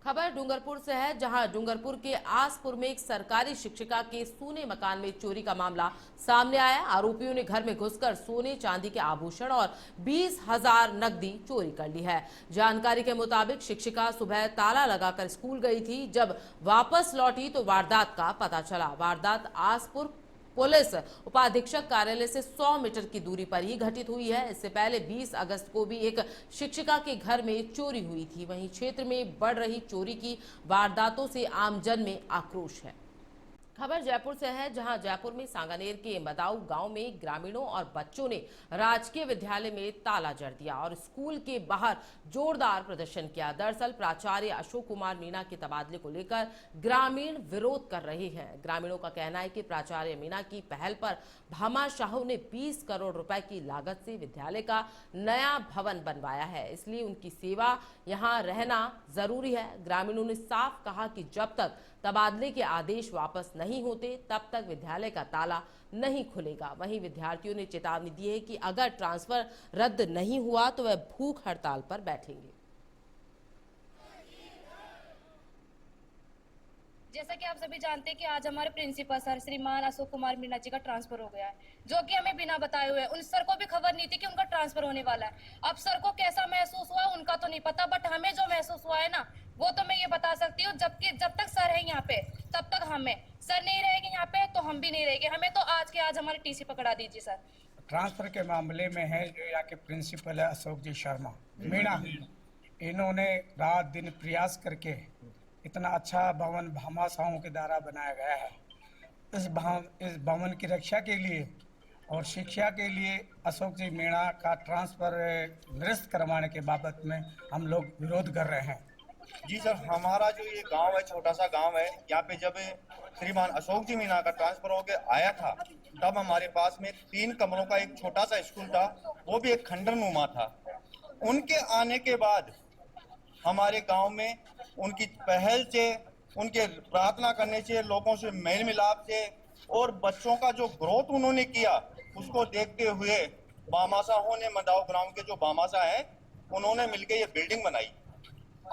खबर डूंगरपुर से है, जहां डूंगरपुर के आसपुर में एक सरकारी शिक्षिका के सोने मकान में चोरी का मामला सामने आया। आरोपियों ने घर में घुसकर सोने चांदी के आभूषण और 20,000 नकदी चोरी कर ली है। जानकारी के मुताबिक शिक्षिका सुबह ताला लगाकर स्कूल गई थी। जब वापस लौटी तो वारदात का पता चला। वारदात आसपुर पुलिस उपाधीक्षक कार्यालय से 100 मीटर की दूरी पर ही घटित हुई है। इससे पहले 20 अगस्त को भी एक शिक्षिका के घर में चोरी हुई थी। वहीं क्षेत्र में बढ़ रही चोरी की वारदातों से आमजन में आक्रोश है। खबर जयपुर से है, जहां जयपुर में सांगानेर के मदाऊ गांव में ग्रामीणों और बच्चों ने राजकीय विद्यालय में ताला जड़ दिया और स्कूल के बाहर जोरदार प्रदर्शन किया। दरअसल प्राचार्य अशोक कुमार मीणा के तबादले को लेकर ग्रामीण विरोध कर रहे हैं। ग्रामीणों का कहना है कि प्राचार्य मीणा की पहल पर भामाशाह ने 20 करोड़ रुपए की लागत से विद्यालय का नया भवन बनवाया है, इसलिए उनकी सेवा यहाँ रहना जरूरी है। ग्रामीणों ने साफ कहा कि जब तक तबादले के आदेश वापस नहीं होते तब तक विद्यालय का ताला नहीं खुलेगा। वहीं विद्यार्थियों ने चेतावनी दी है कि अगर ट्रांसफर रद्द नहीं हुआ तो वह भूख हड़ताल पर बैठेंगे। जैसा कि आप सभी जानते हैं कि आज हमारे प्रिंसिपल सर श्रीमान अशोक कुमार मीणा जी का ट्रांसफर हो गया है, जो कि हमें बिना बताए हुए, उन सर को भी खबर नहीं थी कि उनका ट्रांसफर होने वाला है। अब सर को कैसा महसूस हुआ उनका तो नहीं पता, बट हमें जो महसूस हुआ है ना वो तो मैं ये बता सकती हूँ, जब तक सर है यहाँ पे तब तक हमें, सर नहीं रहेंगे यहाँ पे तो हम भी नहीं रहेंगे। हमें तो आज के आज हमारी टीसी पकड़ा दीजिए सर। ट्रांसफर के मामले में है जो यहाँ के प्रिंसिपल है अशोक जी शर्मा मीणा, इन्होंने रात दिन प्रयास करके इतना अच्छा भवन भामाशाहों के द्वारा बनाया गया है। इस भवन की रक्षा के लिए और शिक्षा के लिए अशोक जी मीणा का ट्रांसफर निरस्त करवाने के बाबत में हम लोग विरोध कर रहे हैं। जी सर, हमारा जो ये गांव है, छोटा सा गांव है, यहाँ पे जब श्रीमान अशोक जी मीणा का ट्रांसफर होके आया था तब हमारे पास में 3 कमरों का एक छोटा सा स्कूल था, वो भी एक खंडरनुमा था। उनके आने के बाद हमारे गांव में उनकी पहल से, उनके प्रार्थना करने से, लोगों से मेल मिलाप से और बच्चों का जो ग्रोथ उन्होंने किया उसको देखते हुए भामाशाहों ने मडाउ ग्राम के जो भामाशाह हैं उन्होंने मिलकर ये बिल्डिंग बनाई।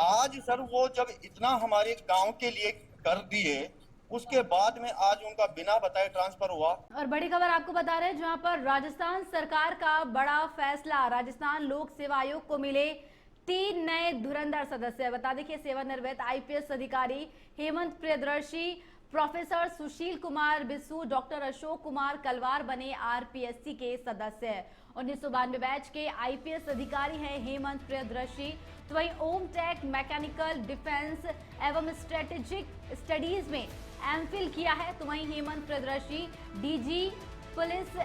आज सर वो जब इतना हमारे गांव के लिए कर दिए, उसके बाद में आज उनका बिना बताए ट्रांसफर हुआ। और बड़ी खबर आपको बता रहे हैं जहां पर राजस्थान सरकार का बड़ा फैसला, राजस्थान लोक सेवा आयोग को मिले 3 नए धुरंधर सदस्य। बता दें कि सेवानिवृत्त IPS अधिकारी हेमंत प्रियदर्शी, प्रोफेसर सुशील कुमार बिस्सू, डॉक्टर अशोक कुमार कलवार बने RPSC के सदस्य। 1992 बैच के IPS अधिकारी हैं हेमंत प्रियदर्शी। तो वहीं ओम टेक मैकेनिकल डिफेंस एवं स्ट्रेटेजिक स्टडीज में MPhil किया है। तो वहीं Hemant Priyadarshi DG police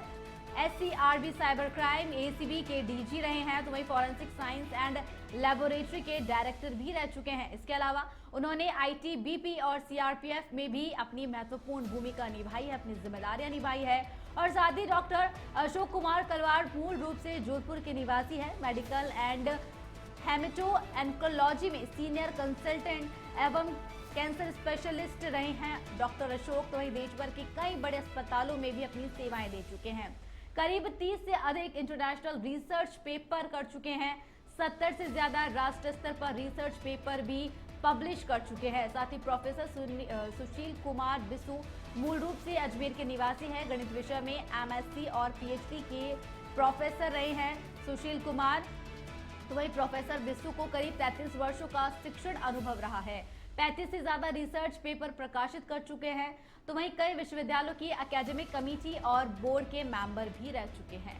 SCRB cyber crime ACB के DG रहे हैं। तो वहीं फॉरेंसिक साइंस एंड लेबोरेटरी के डायरेक्टर भी रह चुके हैं। इसके अलावा उन्होंने ITBP और CRPF में भी अपनी महत्वपूर्ण भूमिका निभाई है, अपनी जिम्मेदारियां निभाई है। और साथ ही डॉक्टर अशोक कुमार कलवार मूल रूप से जोधपुर के निवासी है। मेडिकल एंड हेमेटो एंकोलॉजी में सीनियर कंसल्टेंट एवं कैंसर स्पेशलिस्ट रहे हैं डॉक्टर अशोक। तो वहीं देश भर के कई बड़े अस्पतालों में भी अपनी सेवाएं दे चुके हैं। करीब 30 से अधिक इंटरनेशनल रिसर्च पेपर कर चुके हैं। 70 से ज्यादा राष्ट्रीय स्तर पर रिसर्च पेपर भी पब्लिश कर चुके हैं। साथ ही प्रोफेसर सुशील कुमार बिस्सू मूल रूप से अजमेर के निवासी हैं। गणित विषय में MSc और PhD के प्रोफेसर रहे हैं सुशील कुमार। तो वही प्रोफेसर बिस्सू को करीब 33 वर्षों का शिक्षण अनुभव रहा है। 35 से ज्यादा रिसर्च पेपर प्रकाशित कर चुके हैं। तो वहीं कई विश्वविद्यालयों की एकेडमिक कमेटी और बोर्ड के मेंबर भी रह चुके हैं।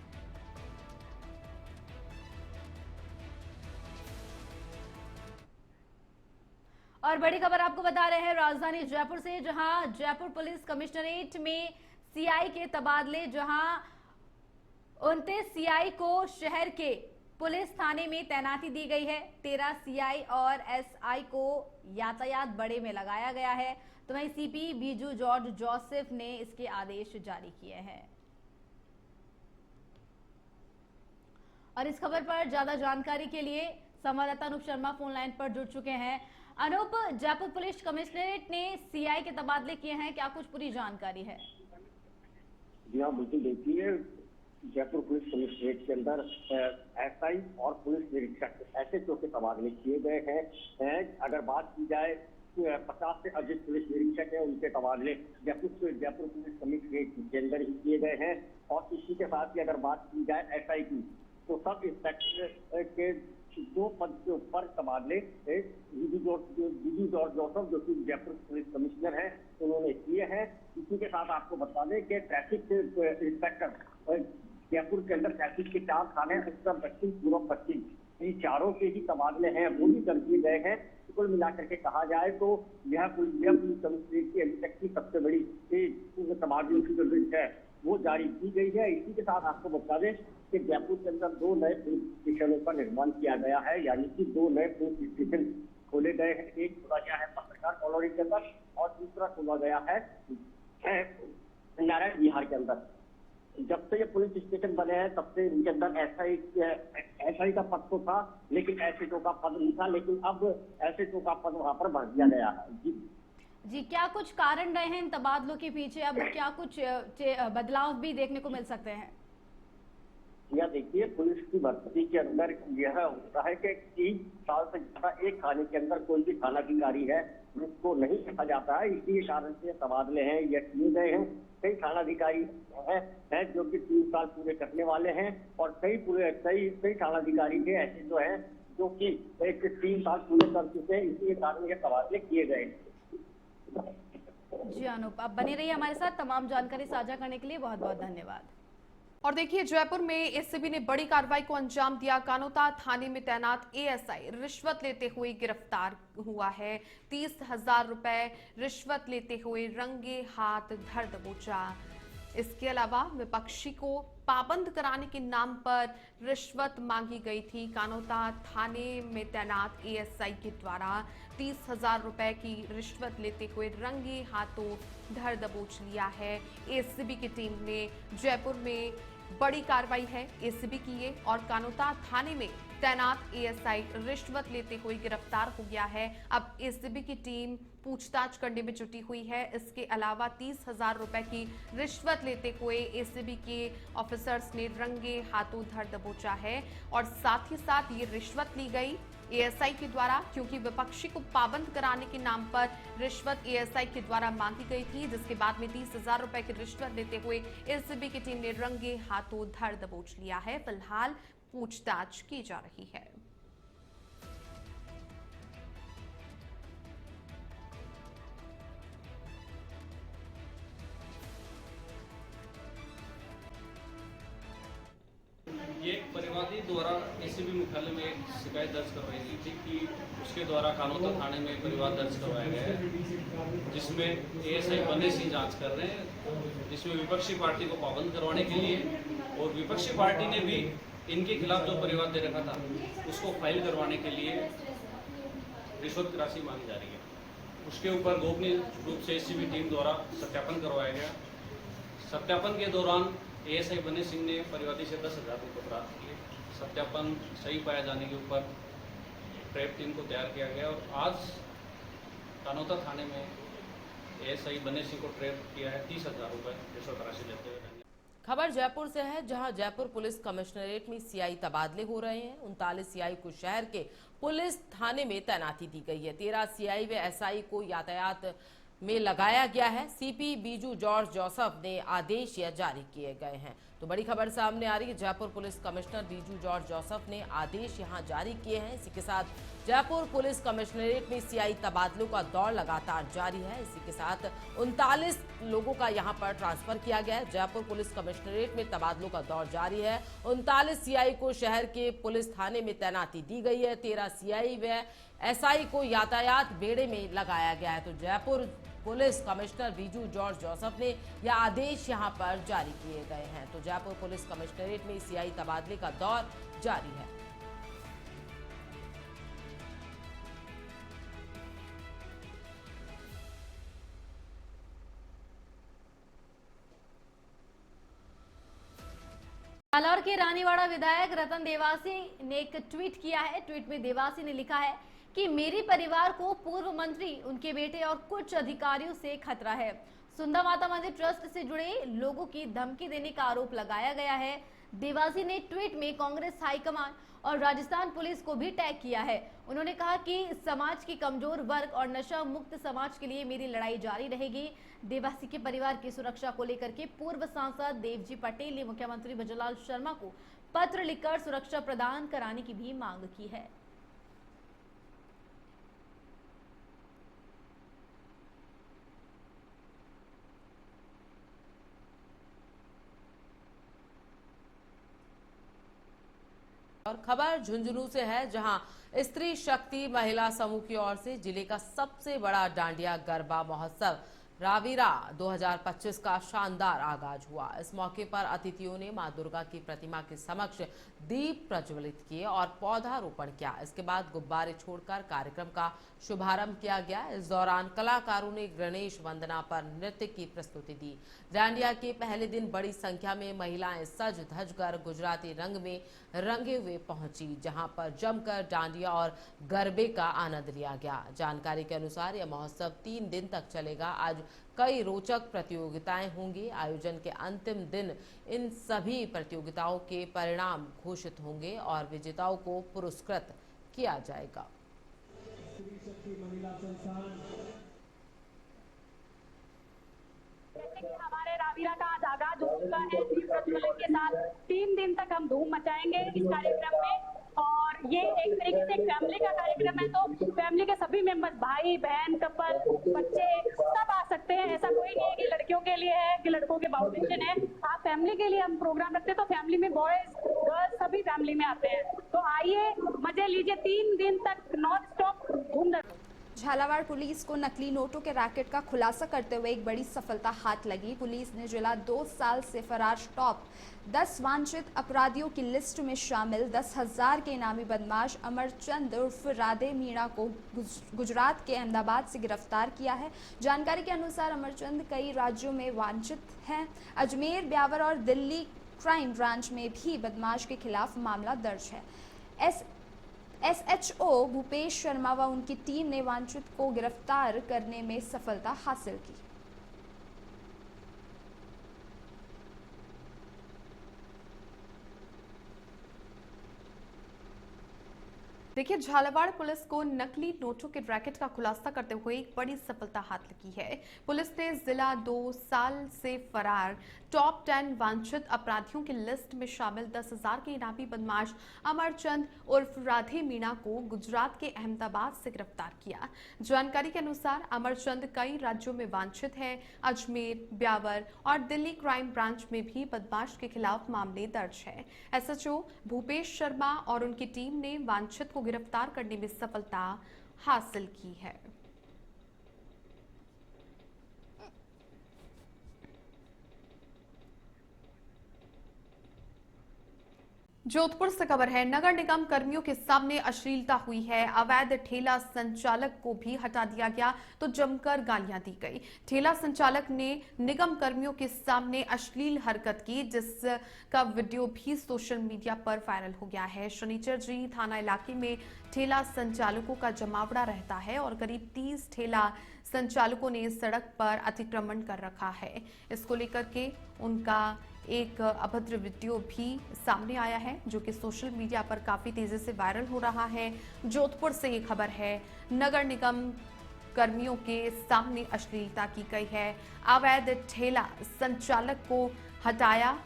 और बड़ी खबर आपको बता रहे हैं राजधानी जयपुर से, जहां जयपुर पुलिस कमिश्नरेट में CI के तबादले, जहां 29 CI को शहर के पुलिस थाने में तैनाती दी गई है। 13 CI और SI को यातायात बड़े में लगाया गया है। तो वहीं CP बीजू जॉर्ज जोसेफ ने इसके आदेश जारी किए हैं। और इस खबर पर ज्यादा जानकारी के लिए संवाददाता अनूप शर्मा फोन लाइन पर जुड़ चुके हैं। अनूप, जयपुर पुलिस कमिश्नरेट ने CI के तबादले किए हैं, क्या कुछ पूरी जानकारी है? जी हाँ, बिल्कुल। देखिए, जयपुर पुलिस कमिश्नरेट के अंदर SI और पुलिस निरीक्षक SHO के तबादले किए गए हैं। अगर बात की जाए 50 से अधिक पुलिस निरीक्षक है, उनके तबादले जयपुर पुलिस कमिश्नरेट के अंदर ही किए गए हैं। और इसी के साथ ही अगर बात की जाए SI की, तो सब इंस्पेक्टर के 2 पद के ऊपर तबादले बीजू जॉर्ज जोसेफ, जो कि जयपुर पुलिस कमिश्नर हैं, उन्होंने किए हैं। इसी के साथ आपको बता दें कि ट्रैफिक इंस्पेक्टर जयपुर के अंदर ट्रैफिक के 4 थाने, उत्तर पश्चिम पूर्व पश्चिम, इन चारों के ही तबादले हैं, वो भी कर दिए गए हैं। कुल मिलाकर के कहा जाए तो यह पुलिस कमिश्नरेट की अभी तक की सबसे बड़ी तबादलों की जो लिस्ट है वो जारी की गई है। इसी के साथ आपको बता दें कि जयपुर के अंदर 2 नए पुलिस स्टेशनों का निर्माण किया गया है, यानी कि 2 नए पुलिस स्टेशन खोले गए हैं। एक खोला गया है पत्रकार कॉलोनी के अंदर और दूसरा खोला गया है नारायण विहार के अंदर। जब से ये पुलिस स्टेशन बने हैं तब से इनके अंदर SI का पद तो था, लेकिन SHO का पद नहीं था, लेकिन अब SHO का पद वहां पर बढ़ दिया गया है। जी, क्या कुछ कारण रहे हैं इन तबादलों के पीछे? अब क्या कुछ बदलाव भी देखने को मिल सकते हैं? यह देखिए, पुलिस की भर्ती के अंदर यह होता है कि 3 साल से ज्यादा एक थाने के अंदर कोई भी थानाधिकारी है उसको नहीं रखा जाता है। इसी कारण से तबादले हैं, यह किए गए हैं। कई थानाधिकारी हैं जो कि 3 साल पूरे करने वाले हैं और कई थानाधिकारी के ऐसे जो हैं जो कि 3 साल पूरे कर चुके हैं। इसी कारण ये तबादले किए गए। जी अनूप, आप बने रहिए हमारे साथ। तमाम जानकारी साझा करने के लिए बहुत बहुत धन्यवाद। और देखिए, जयपुर में एसीबी ने बड़ी कार्रवाई को अंजाम दिया। कानोता थाने में तैनात एएसआई रिश्वत लेते हुए गिरफ्तार हुआ है। 30,000 रुपए रिश्वत लेते हुए रंगे हाथ धर दबोचा। इसके अलावा विपक्षी को पाबंद कराने के नाम पर रिश्वत मांगी गई थी। कानोता थाने में तैनात एएसआई के द्वारा 30,000 रुपए की रिश्वत लेते हुए रंगे हाथों धर दबोच लिया है एसीबी की टीम ने। जयपुर में बड़ी कार्रवाई है एसीबी की ये, और कानोता थाने में तैनात एएसआई रिश्वत लेते हुए गिरफ्तार हो गया है। अब एसीबी की टीम पूछताछ करने में जुटी हुई है। इसके अलावा 30,000 रुपए की रिश्वत लेते हुए एसीबी के ऑफिसर्स ने रंगे हाथों धर दबोचा है, और साथ ही साथ ये रिश्वत ली गई एएसआई के द्वारा, क्योंकि विपक्षी को पाबंद कराने के नाम पर रिश्वत एएसआई के द्वारा मांगी गई थी, जिसके बाद में 30,000 रुपए की रिश्वत लेते हुए एसीबी की टीम ने रंगे हाथों धर दबोच लिया है। फिलहाल पूछताछ की जा रही है। ये परिवादी द्वारा एसीबी मुख्यालय में एक शिकायत दर्ज करवाई गई थी कि उसके द्वारा कानोता थाने में परिवाद दर्ज करवाया गया है, जिसमें एएसआई बने सिंह जांच कर रहे हैं, जिसमें विपक्षी पार्टी को पाबंद करवाने के लिए और विपक्षी पार्टी ने भी इनके खिलाफ जो परिवाद दे रखा था उसको फाइल करवाने के लिए रिश्वत की राशि मांगी जा रही है। उसके ऊपर गोपनीय रूप से एसीबी टीम द्वारा सत्यापन करवाया गया। सत्यापन के दौरान एएसआई बने सिंह ने परिवादी से 10,000 रुपये प्राप्त किए। सत्यापन सही पाए जाने के ऊपर ट्रैप टीम को तैयार किया गया, और आज कानोता थाने में एएसआई बने सिंह को ट्रैप किया है 30,000 रुपये रिश्वत राशि लेते हुए। खबर जयपुर से है, जहां जयपुर पुलिस कमिश्नरेट में सीआई तबादले हो रहे हैं। 39 सीआई को शहर के पुलिस थाने में तैनाती दी गई है। 13 सीआई व एसआई को यातायात में लगाया गया है। सीपी बीजू जॉर्ज जोसेफ ने आदेश यह जारी किए गए हैं। तो बड़ी खबर सामने आ रही है, Jaipur police commissioner Biju George Joseph ने आदेश यहां जारी किए हैं। इसी के साथ जयपुर पुलिस कमिश्नरेट में सीआई तबादलों का दौर लगातार जारी है। इसी के साथ 39 लोगों का यहां पर ट्रांसफर किया गया है। जयपुर पुलिस कमिश्नरेट में तबादलों का दौर जारी है। 39 सीआई को शहर के पुलिस थाने में तैनाती दी गई है। 13 सीआई व एसआई को यातायात बेड़े में लगाया गया है। तो Jaipur police commissioner Biju George Joseph ने यह आदेश यहां पर जारी किए गए हैं। तो जयपुर पुलिस कमिश्नरेट में सीआई तबादले का दौर जारी है। जालौर के रानीवाड़ा विधायक रतन देवासी ने एक ट्वीट किया है। ट्वीट में देवासी ने लिखा है कि मेरे परिवार को पूर्व मंत्री, उनके बेटे और कुछ अधिकारियों से खतरा है। सुंदर माता मंदिर ट्रस्ट से जुड़े लोगों की धमकी देने का आरोप लगाया गया है। देवासी ने ट्वीट में कांग्रेस हाईकमान और राजस्थान पुलिस को भी टैग किया है। उन्होंने कहा कि समाज के कमजोर वर्ग और नशा मुक्त समाज के लिए मेरी लड़ाई जारी रहेगी। देवासी के परिवार की सुरक्षा को लेकर के पूर्व सांसद देवजी पटेल ने मुख्यमंत्री भजनलाल शर्मा को पत्र लिखकर सुरक्षा प्रदान कराने की भी मांग की है। और खबर झुंझुनू से है, जहां स्त्री शक्ति महिला समूह की ओर से जिले का सबसे बड़ा डांडिया गरबा महोत्सव रावीरा 2025 का शानदार आगाज हुआ। इस मौके पर अतिथियों ने मां दुर्गा की प्रतिमा के समक्ष दीप प्रज्वलित किए और पौधारोपण किया। इसके बाद गुब्बारे छोड़कर कार्यक्रम का शुभारंभ किया गया। इस दौरान कलाकारों ने गणेश वंदना पर नृत्य की प्रस्तुति दी। डांडिया के पहले दिन बड़ी संख्या में महिलाएं सज धज कर गुजराती रंग में रंगे हुए पहुंची, जहां पर जमकर डांडिया और गरबे का आनंद लिया गया। जानकारी के अनुसार यह महोत्सव 3 दिन तक चलेगा। आज कई रोचक प्रतियोगिताएं होंगी। आयोजन के अंतिम दिन इन सभी प्रतियोगिताओं के परिणाम घोषित होंगे और विजेताओं को पुरस्कृत किया जाएगा। हमारे रावीरा का आज आगाज हो चुका है। दीप प्रज्वलन के साथ 3 दिन तक हम धूम मचाएंगे इस कार्यक्रम में। और ये एक तरीके से फैमिली का कार्यक्रम है, तो फैमिली के सभी मेंबर्स, भाई बहन, कपल, बच्चे सब आ सकते लिए है, ऐसा कोई नहीं है कि लड़कियों के लिए है कि लड़कों के बाउंडेशन है। आप फैमिली के लिए हम प्रोग्राम रखते हैं, तो फैमिली में बॉयज गर्ल्स सभी फैमिली में आते हैं। तो आइए मजे लीजिए, 3 दिन तक नॉन स्टॉप घूम। झालावाड़ पुलिस को नकली नोटों के रैकेट का खुलासा करते हुए एक बड़ी सफलता हाथ लगी। पुलिस ने जिला 2 साल से फरार टॉप 10 वांछित अपराधियों की लिस्ट में शामिल 10,000 के इनामी बदमाश अमरचंद उर्फ राधे मीणा को गुजरात के अहमदाबाद से गिरफ्तार किया है। जानकारी के अनुसार अमरचंद कई राज्यों में वांछित हैं। अजमेर, ब्यावर और दिल्ली क्राइम ब्रांच में भी बदमाश के खिलाफ मामला दर्ज है। SHO भूपेश शर्मा व उनकी टीम ने वांछित को गिरफ्तार करने में सफलता हासिल की। देखिए, झालावाड़ पुलिस को नकली नोटों के रैकेट का खुलासा करते हुए एक बड़ी सफलता हाथ लगी है। पुलिस ने जिला 2 साल से फरार टॉप 10 वांछित अपराधियों की लिस्ट में शामिल 10,000 के इनामी बदमाश अमरचंद उर्फ राधे मीणा को गुजरात के अहमदाबाद से गिरफ्तार किया। जानकारी के अनुसार अमरचंद कई राज्यों में वांछित है। अजमेर, ब्यावर और दिल्ली क्राइम ब्रांच में भी बदमाश के खिलाफ मामले दर्ज है। SHO भूपेश शर्मा और उनकी टीम ने वांछित को गिरफ्तार करने में सफलता हासिल की है। जोधपुर से खबर है, नगर निगम कर्मियों के सामने अश्लीलता हुई है। अवैध ठेला संचालक को भी हटा दिया गया तो जमकर गालियां दी गई। ठेला संचालक ने निगम कर्मियों के सामने अश्लील हरकत की, जिसका वीडियो भी सोशल मीडिया पर वायरल हो गया है। शनिचर जी थाना इलाके में ठेला संचालकों का जमावड़ा रहता है और करीब 30 ठेला संचालकों ने सड़क पर अतिक्रमण कर रखा है। इसको लेकर के उनका एक अभद्र वीडियो भी सामने आया है, जो कि सोशल मीडिया पर काफी तेजी से वायरल हो रहा है। जोधपुर से ये खबर है, नगर निगम कर्मियों के सामने अश्लीलता की गई है। अवैध ठेला संचालक को हटाया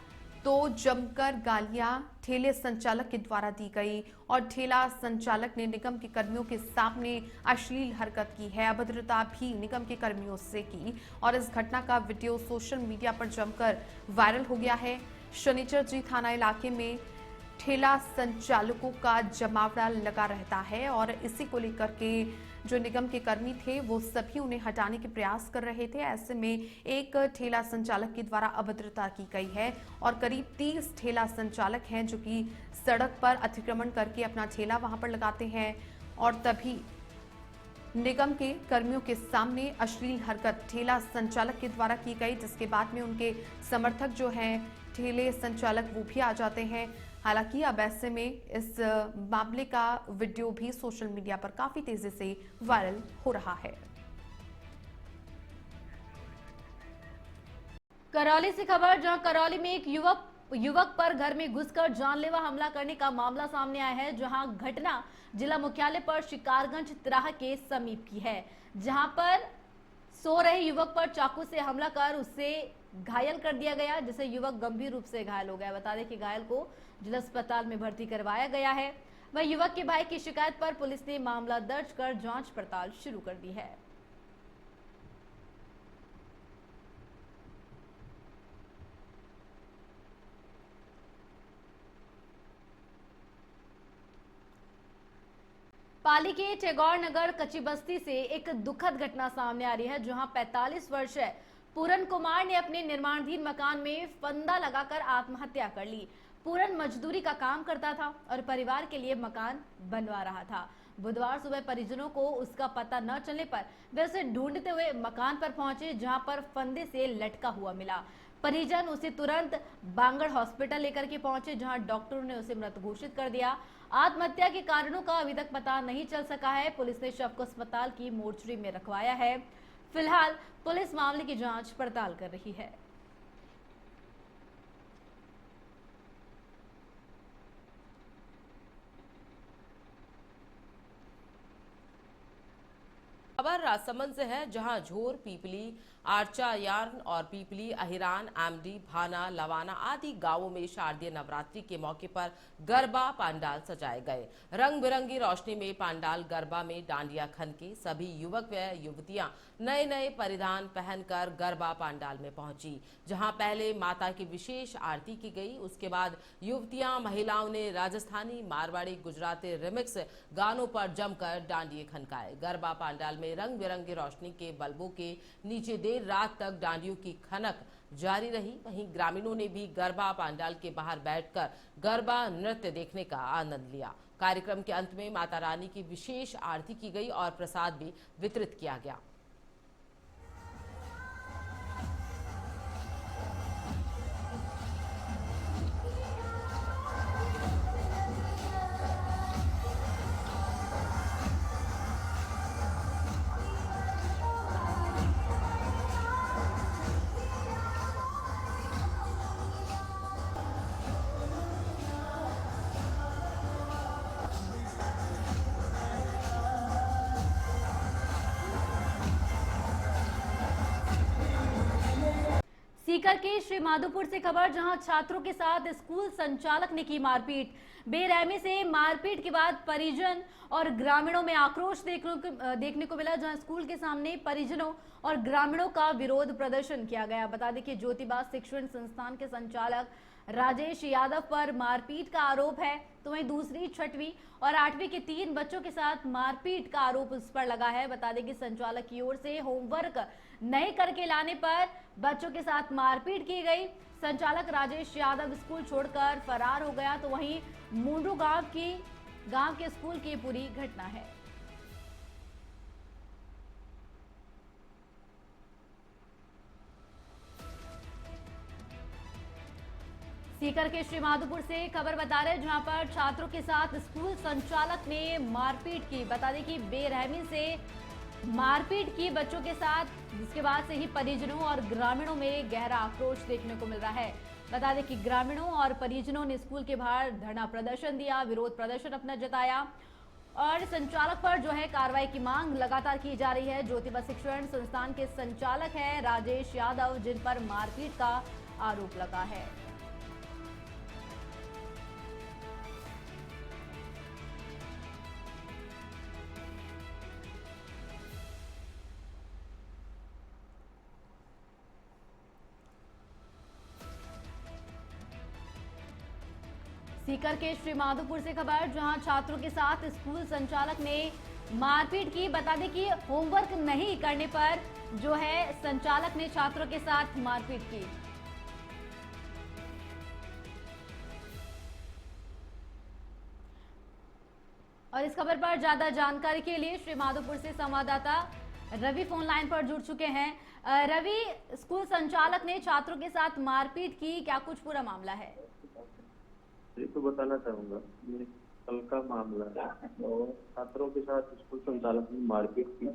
तो जमकर गालियां ठेले संचालक के द्वारा दी गई और ठेला संचालक ने निगम के कर्मियों के सामने अश्लील हरकत की है। अभद्रता भी निगम के कर्मियों से की और इस घटना का वीडियो सोशल मीडिया पर जमकर वायरल हो गया है। शनिचर जी थाना इलाके में ठेला संचालकों का जमावड़ा लगा रहता है और इसी को लेकर के जो निगम के कर्मी थे वो सभी उन्हें हटाने के प्रयास कर रहे थे। ऐसे में एक ठेला संचालक के द्वारा अभद्रता की गई है और करीब 30 ठेला संचालक हैं जो कि सड़क पर अतिक्रमण करके अपना ठेला वहां पर लगाते हैं और तभी निगम के कर्मियों के सामने अश्लील हरकत ठेला संचालक के द्वारा की गई, जिसके बाद में उनके समर्थक जो हैं ठेले संचालक वो भी आ जाते हैं। हालांकि अब ऐसे में इस मामले का वीडियो भी सोशल मीडिया पर काफी तेजी से वायरल हो रहा है। करौली से खबर, जहां करौली में एक युवक पर घर में घुसकर जानलेवा हमला करने का मामला सामने आया है। जहां घटना जिला मुख्यालय पर शिकारगंज तिराहा के समीप की है, जहां पर सो रहे युवक पर चाकू से हमला कर उससे घायल कर दिया गया, जिससे युवक गंभीर रूप से घायल हो गया। बता दें कि घायल को जिला अस्पताल में भर्ती करवाया गया है। वह युवक के भाई की शिकायत पर पुलिस ने मामला दर्ज कर जांच पड़ताल शुरू कर दी है। पाली के टैगोर नगर कच्ची बस्ती से एक दुखद घटना सामने आ रही है, जहां 45 वर्षीय पूरन कुमार ने अपने निर्माणाधीन मकान में फंदा लगाकर आत्महत्या कर ली। पूरन मजदूरी का काम करता था और परिवार के लिए मकान बनवा रहा था। बुधवार सुबह परिजनों को उसका पता न चलने पर वे उसे ढूंढते हुए मकान पर पहुंचे, जहां पर फंदे से लटका हुआ मिला। परिजन उसे तुरंत बांगड़ हॉस्पिटल लेकर के पहुंचे, जहां डॉक्टरों ने उसे मृत घोषित कर दिया। आत्महत्या के कारणों का अभी तक पता नहीं चल सका है। पुलिस ने शव को अस्पताल की मोर्चरी में रखवाया है। फिलहाल पुलिस मामले की जांच पड़ताल कर रही है। खबर राजसमंद से है, जहां झोर, पीपली आर्चा, यार्न और पीपली, अहिरान, आमडी, भाना, लवाना आदि गांवों में शारदीय नवरात्रि के मौके पर गरबा पंडाल सजाए गए। रंग बिरंगी रोशनी में पंडाल गरबा में डांडिया खनके सभी युवक व युवतियां नए नए परिधान पहनकर गरबा पंडाल में पहुंची, जहां पहले माता की विशेष आरती की गई। उसके बाद युवतियां महिलाओं ने राजस्थानी, मारवाड़ी, गुजराती रिमिक्स गानों पर जमकर डांडिये खनकाए। गरबा पंडाल में रंग बिरंगी रोशनी के बल्बों के नीचे देर रात तक डांडियों की खनक जारी रही। वहीं ग्रामीणों ने भी गरबा पंडाल के बाहर बैठकर गरबा नृत्य देखने का आनंद लिया। कार्यक्रम के अंत में माता रानी की विशेष आरती की गई और प्रसाद भी वितरित किया गया। सीकर के श्री माधोपुर से खबर, जहां छात्रों के साथ स्कूल संचालक ने की मारपीट। बेरहमी से मारपीट के बाद परिजन और ग्रामीणों में आक्रोश देखने को मिला, जहां स्कूल के सामने परिजनों और ग्रामीणों का विरोध प्रदर्शन किया गया। बता दें कि ज्योतिबा शिक्षण संस्थान के संचालक राजेश यादव पर मारपीट का आरोप है, तो वहीं दूसरी, छठवीं और 8वीं के 3 बच्चों के साथ मारपीट का आरोप उस पर लगा है। बता दें कि संचालक की ओर से होमवर्क नहीं करके लाने पर बच्चों के साथ मारपीट की गई। संचालक राजेश यादव स्कूल छोड़कर फरार हो गया, तो वहीं मुंडू गांव के स्कूल की पूरी घटना है। सीकर के श्री माधोपुर से खबर बता रहे हैं, जहां पर छात्रों के साथ स्कूल संचालक ने मारपीट की। बता दें कि बेरहमी से मारपीट की बच्चों के साथ, जिसके बाद से ही परिजनों और ग्रामीणों में गहरा आक्रोश देखने को मिल रहा है। बता दें कि ग्रामीणों और परिजनों ने स्कूल के बाहर धरना प्रदर्शन दिया, विरोध प्रदर्शन अपना जताया और संचालक पर जो है कार्रवाई की मांग लगातार की जा रही है। ज्योतिबा शिक्षण संस्थान के संचालक है राजेश यादव, जिन पर मारपीट का आरोप लगा है। सीकर के श्री माधोपुर से खबर, जहां छात्रों के साथ स्कूल संचालक ने मारपीट की। बता दें कि होमवर्क नहीं करने पर जो है संचालक ने छात्रों के साथ मारपीट की। और इस खबर पर ज्यादा जानकारी के लिए श्री माधोपुर से संवाददाता रवि फोन लाइन पर जुड़ चुके हैं। रवि, स्कूल संचालक ने छात्रों के साथ मारपीट की, क्या कुछ पूरा मामला है? ये तो बताना चाहूंगा, ये कल का मामला है और छात्रों के साथ स्कूल संचालक ने मारपीट की।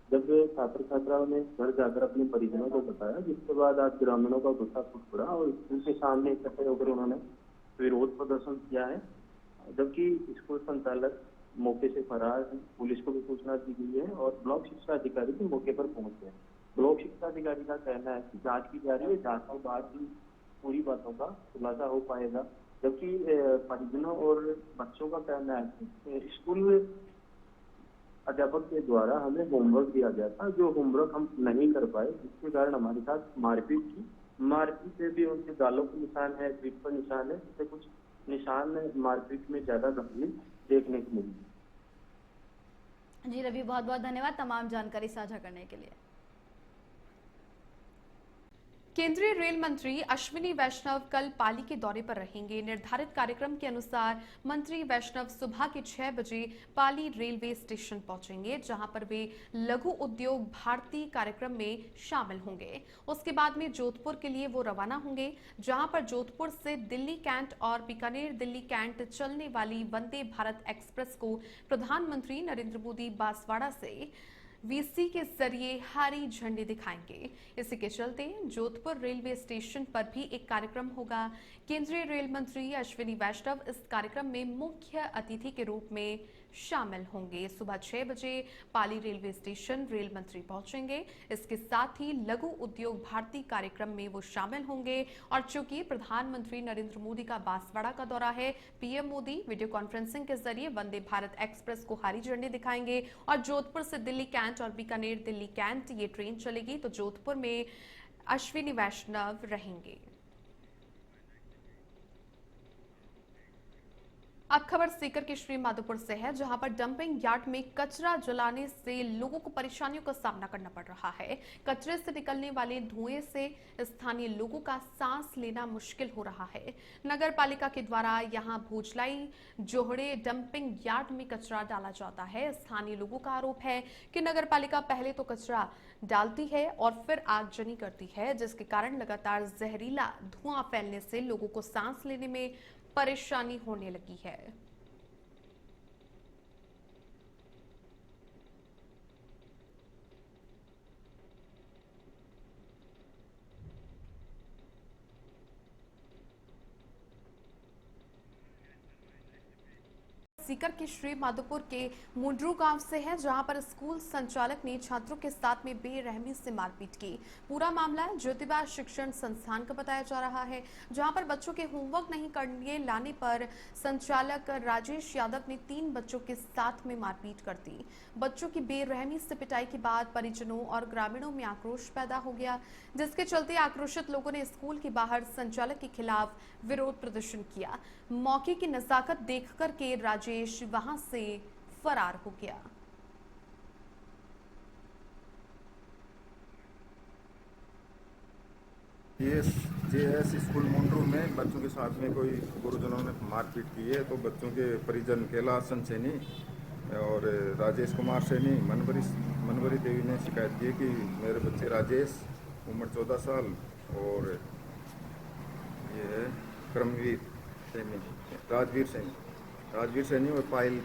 जब छात्र छात्राओं ने घर जाकर अपने परिजनों को बताया, जिसके बाद आज ग्रामीणों का गुस्सा फूट पड़ा और स्कूल के सामने इकट्ठे होकर उन्होंने विरोध प्रदर्शन किया है। जबकि स्कूल संचालक मौके से फरार है, पुलिस को भी सूचना दी गई है और ब्लॉक शिक्षा अधिकारी भी मौके पर पहुंचे हैं। ब्लॉक शिक्षा अधिकारी का कहना है कि जांच की जा रही है, जांच के बाद ही पूरी बातों का खुलासा हो पाएगा। जबकि परिजनों और बच्चों का कहना है कि स्कूल अध्यापक के द्वारा हमें होमवर्क दिया गया था, जो होमवर्क हम नहीं कर पाए, जिसके कारण हमारे साथ मारपीट की। मारपीट से भी उनके गालों के निशान है, पीठ पर निशान है, जिससे कुछ निशान मारपीट में ज्यादा गंभीर देखने को मिली। जी रवि, बहुत बहुत धन्यवाद तमाम जानकारी साझा करने के लिए। केंद्रीय रेल मंत्री अश्विनी वैष्णव कल पाली के दौरे पर रहेंगे। निर्धारित कार्यक्रम के अनुसार मंत्री वैष्णव सुबह के 6 बजे पाली रेलवे स्टेशन पहुंचेंगे, जहां पर वे लघु उद्योग भारती कार्यक्रम में शामिल होंगे। उसके बाद में जोधपुर के लिए वो रवाना होंगे, जहां पर जोधपुर से दिल्ली कैंट और बीकानेर दिल्ली कैंट चलने वाली वंदे भारत एक्सप्रेस को प्रधानमंत्री नरेंद्र मोदी बांसवाड़ा से वीसी के जरिए हरी झंडी दिखाएंगे। इसी के चलते जोधपुर रेलवे स्टेशन पर भी एक कार्यक्रम होगा। केंद्रीय रेल मंत्री अश्विनी वैष्णव इस कार्यक्रम में मुख्य अतिथि के रूप में शामिल होंगे। सुबह 6 बजे पाली रेलवे स्टेशन रेल मंत्री पहुंचेंगे। इसके साथ ही लघु उद्योग भारती कार्यक्रम में वो शामिल होंगे। और चूंकि प्रधानमंत्री नरेंद्र मोदी का बांसवाड़ा का दौरा है, पीएम मोदी वीडियो कॉन्फ्रेंसिंग के जरिए वंदे भारत एक्सप्रेस को हरी झंडी दिखाएंगे। और जोधपुर से दिल्ली कैंट और बीकानेर दिल्ली कैंट ये ट्रेन चलेगी, तो जोधपुर में अश्विनी वैष्णव रहेंगे। अब खबर सीकर के श्री माधोपुर से है, जहां पर डंपिंग यार्ड में कचरा जलाने से लोगों को परेशानियों का सामना करना पड़ रहा है। कचरे से निकलने वाले धुएं से स्थानीय लोगों का सांस लेना मुश्किल हो रहा है। नगर पालिका के द्वारा यहां भोजलाई जोहड़े डंपिंग यार्ड में कचरा डाला जाता है। स्थानीय लोगों का आरोप है कि नगर पालिका पहले तो कचरा डालती है और फिर आगजनी करती है, जिसके कारण लगातार जहरीला धुआं फैलने से लोगों को सांस लेने में परेशानी होने लगी है। सीकर के श्री माधोपुर के मुंड्रू गांव से है, जहां पर स्कूल संचालक ने छात्रों के साथ में बेरहमी से मारपीट की। पूरा मामला ज्योतिबा शिक्षण संस्थान का बताया जा रहा है, जहां पर बच्चों के होमवर्क नहीं करने लाने पर संचालक राजेश यादव ने 3 बच्चों के साथ में मारपीट कर दी। बच्चों की बेरहमी से पिटाई के बाद परिजनों और ग्रामीणों में आक्रोश पैदा हो गया, जिसके चलते आक्रोशित लोगों ने स्कूल के बाहर संचालक के खिलाफ विरोध प्रदर्शन किया। मौके की नजाकत देखकर के राजेश वहां से फरार हो गया। जेएस स्कूल मुंड्रू में बच्चों के साथ में कोई गुरुजनों ने मारपीट की है, तो बच्चों के परिजन कैलासन सैनी और राजेश कुमार सैनी मनवरी देवी ने शिकायत की कि मेरे बच्चे राजेश उम्र 14 साल और ये है कर्मवीर सैनी राजवीर सैनी और पायल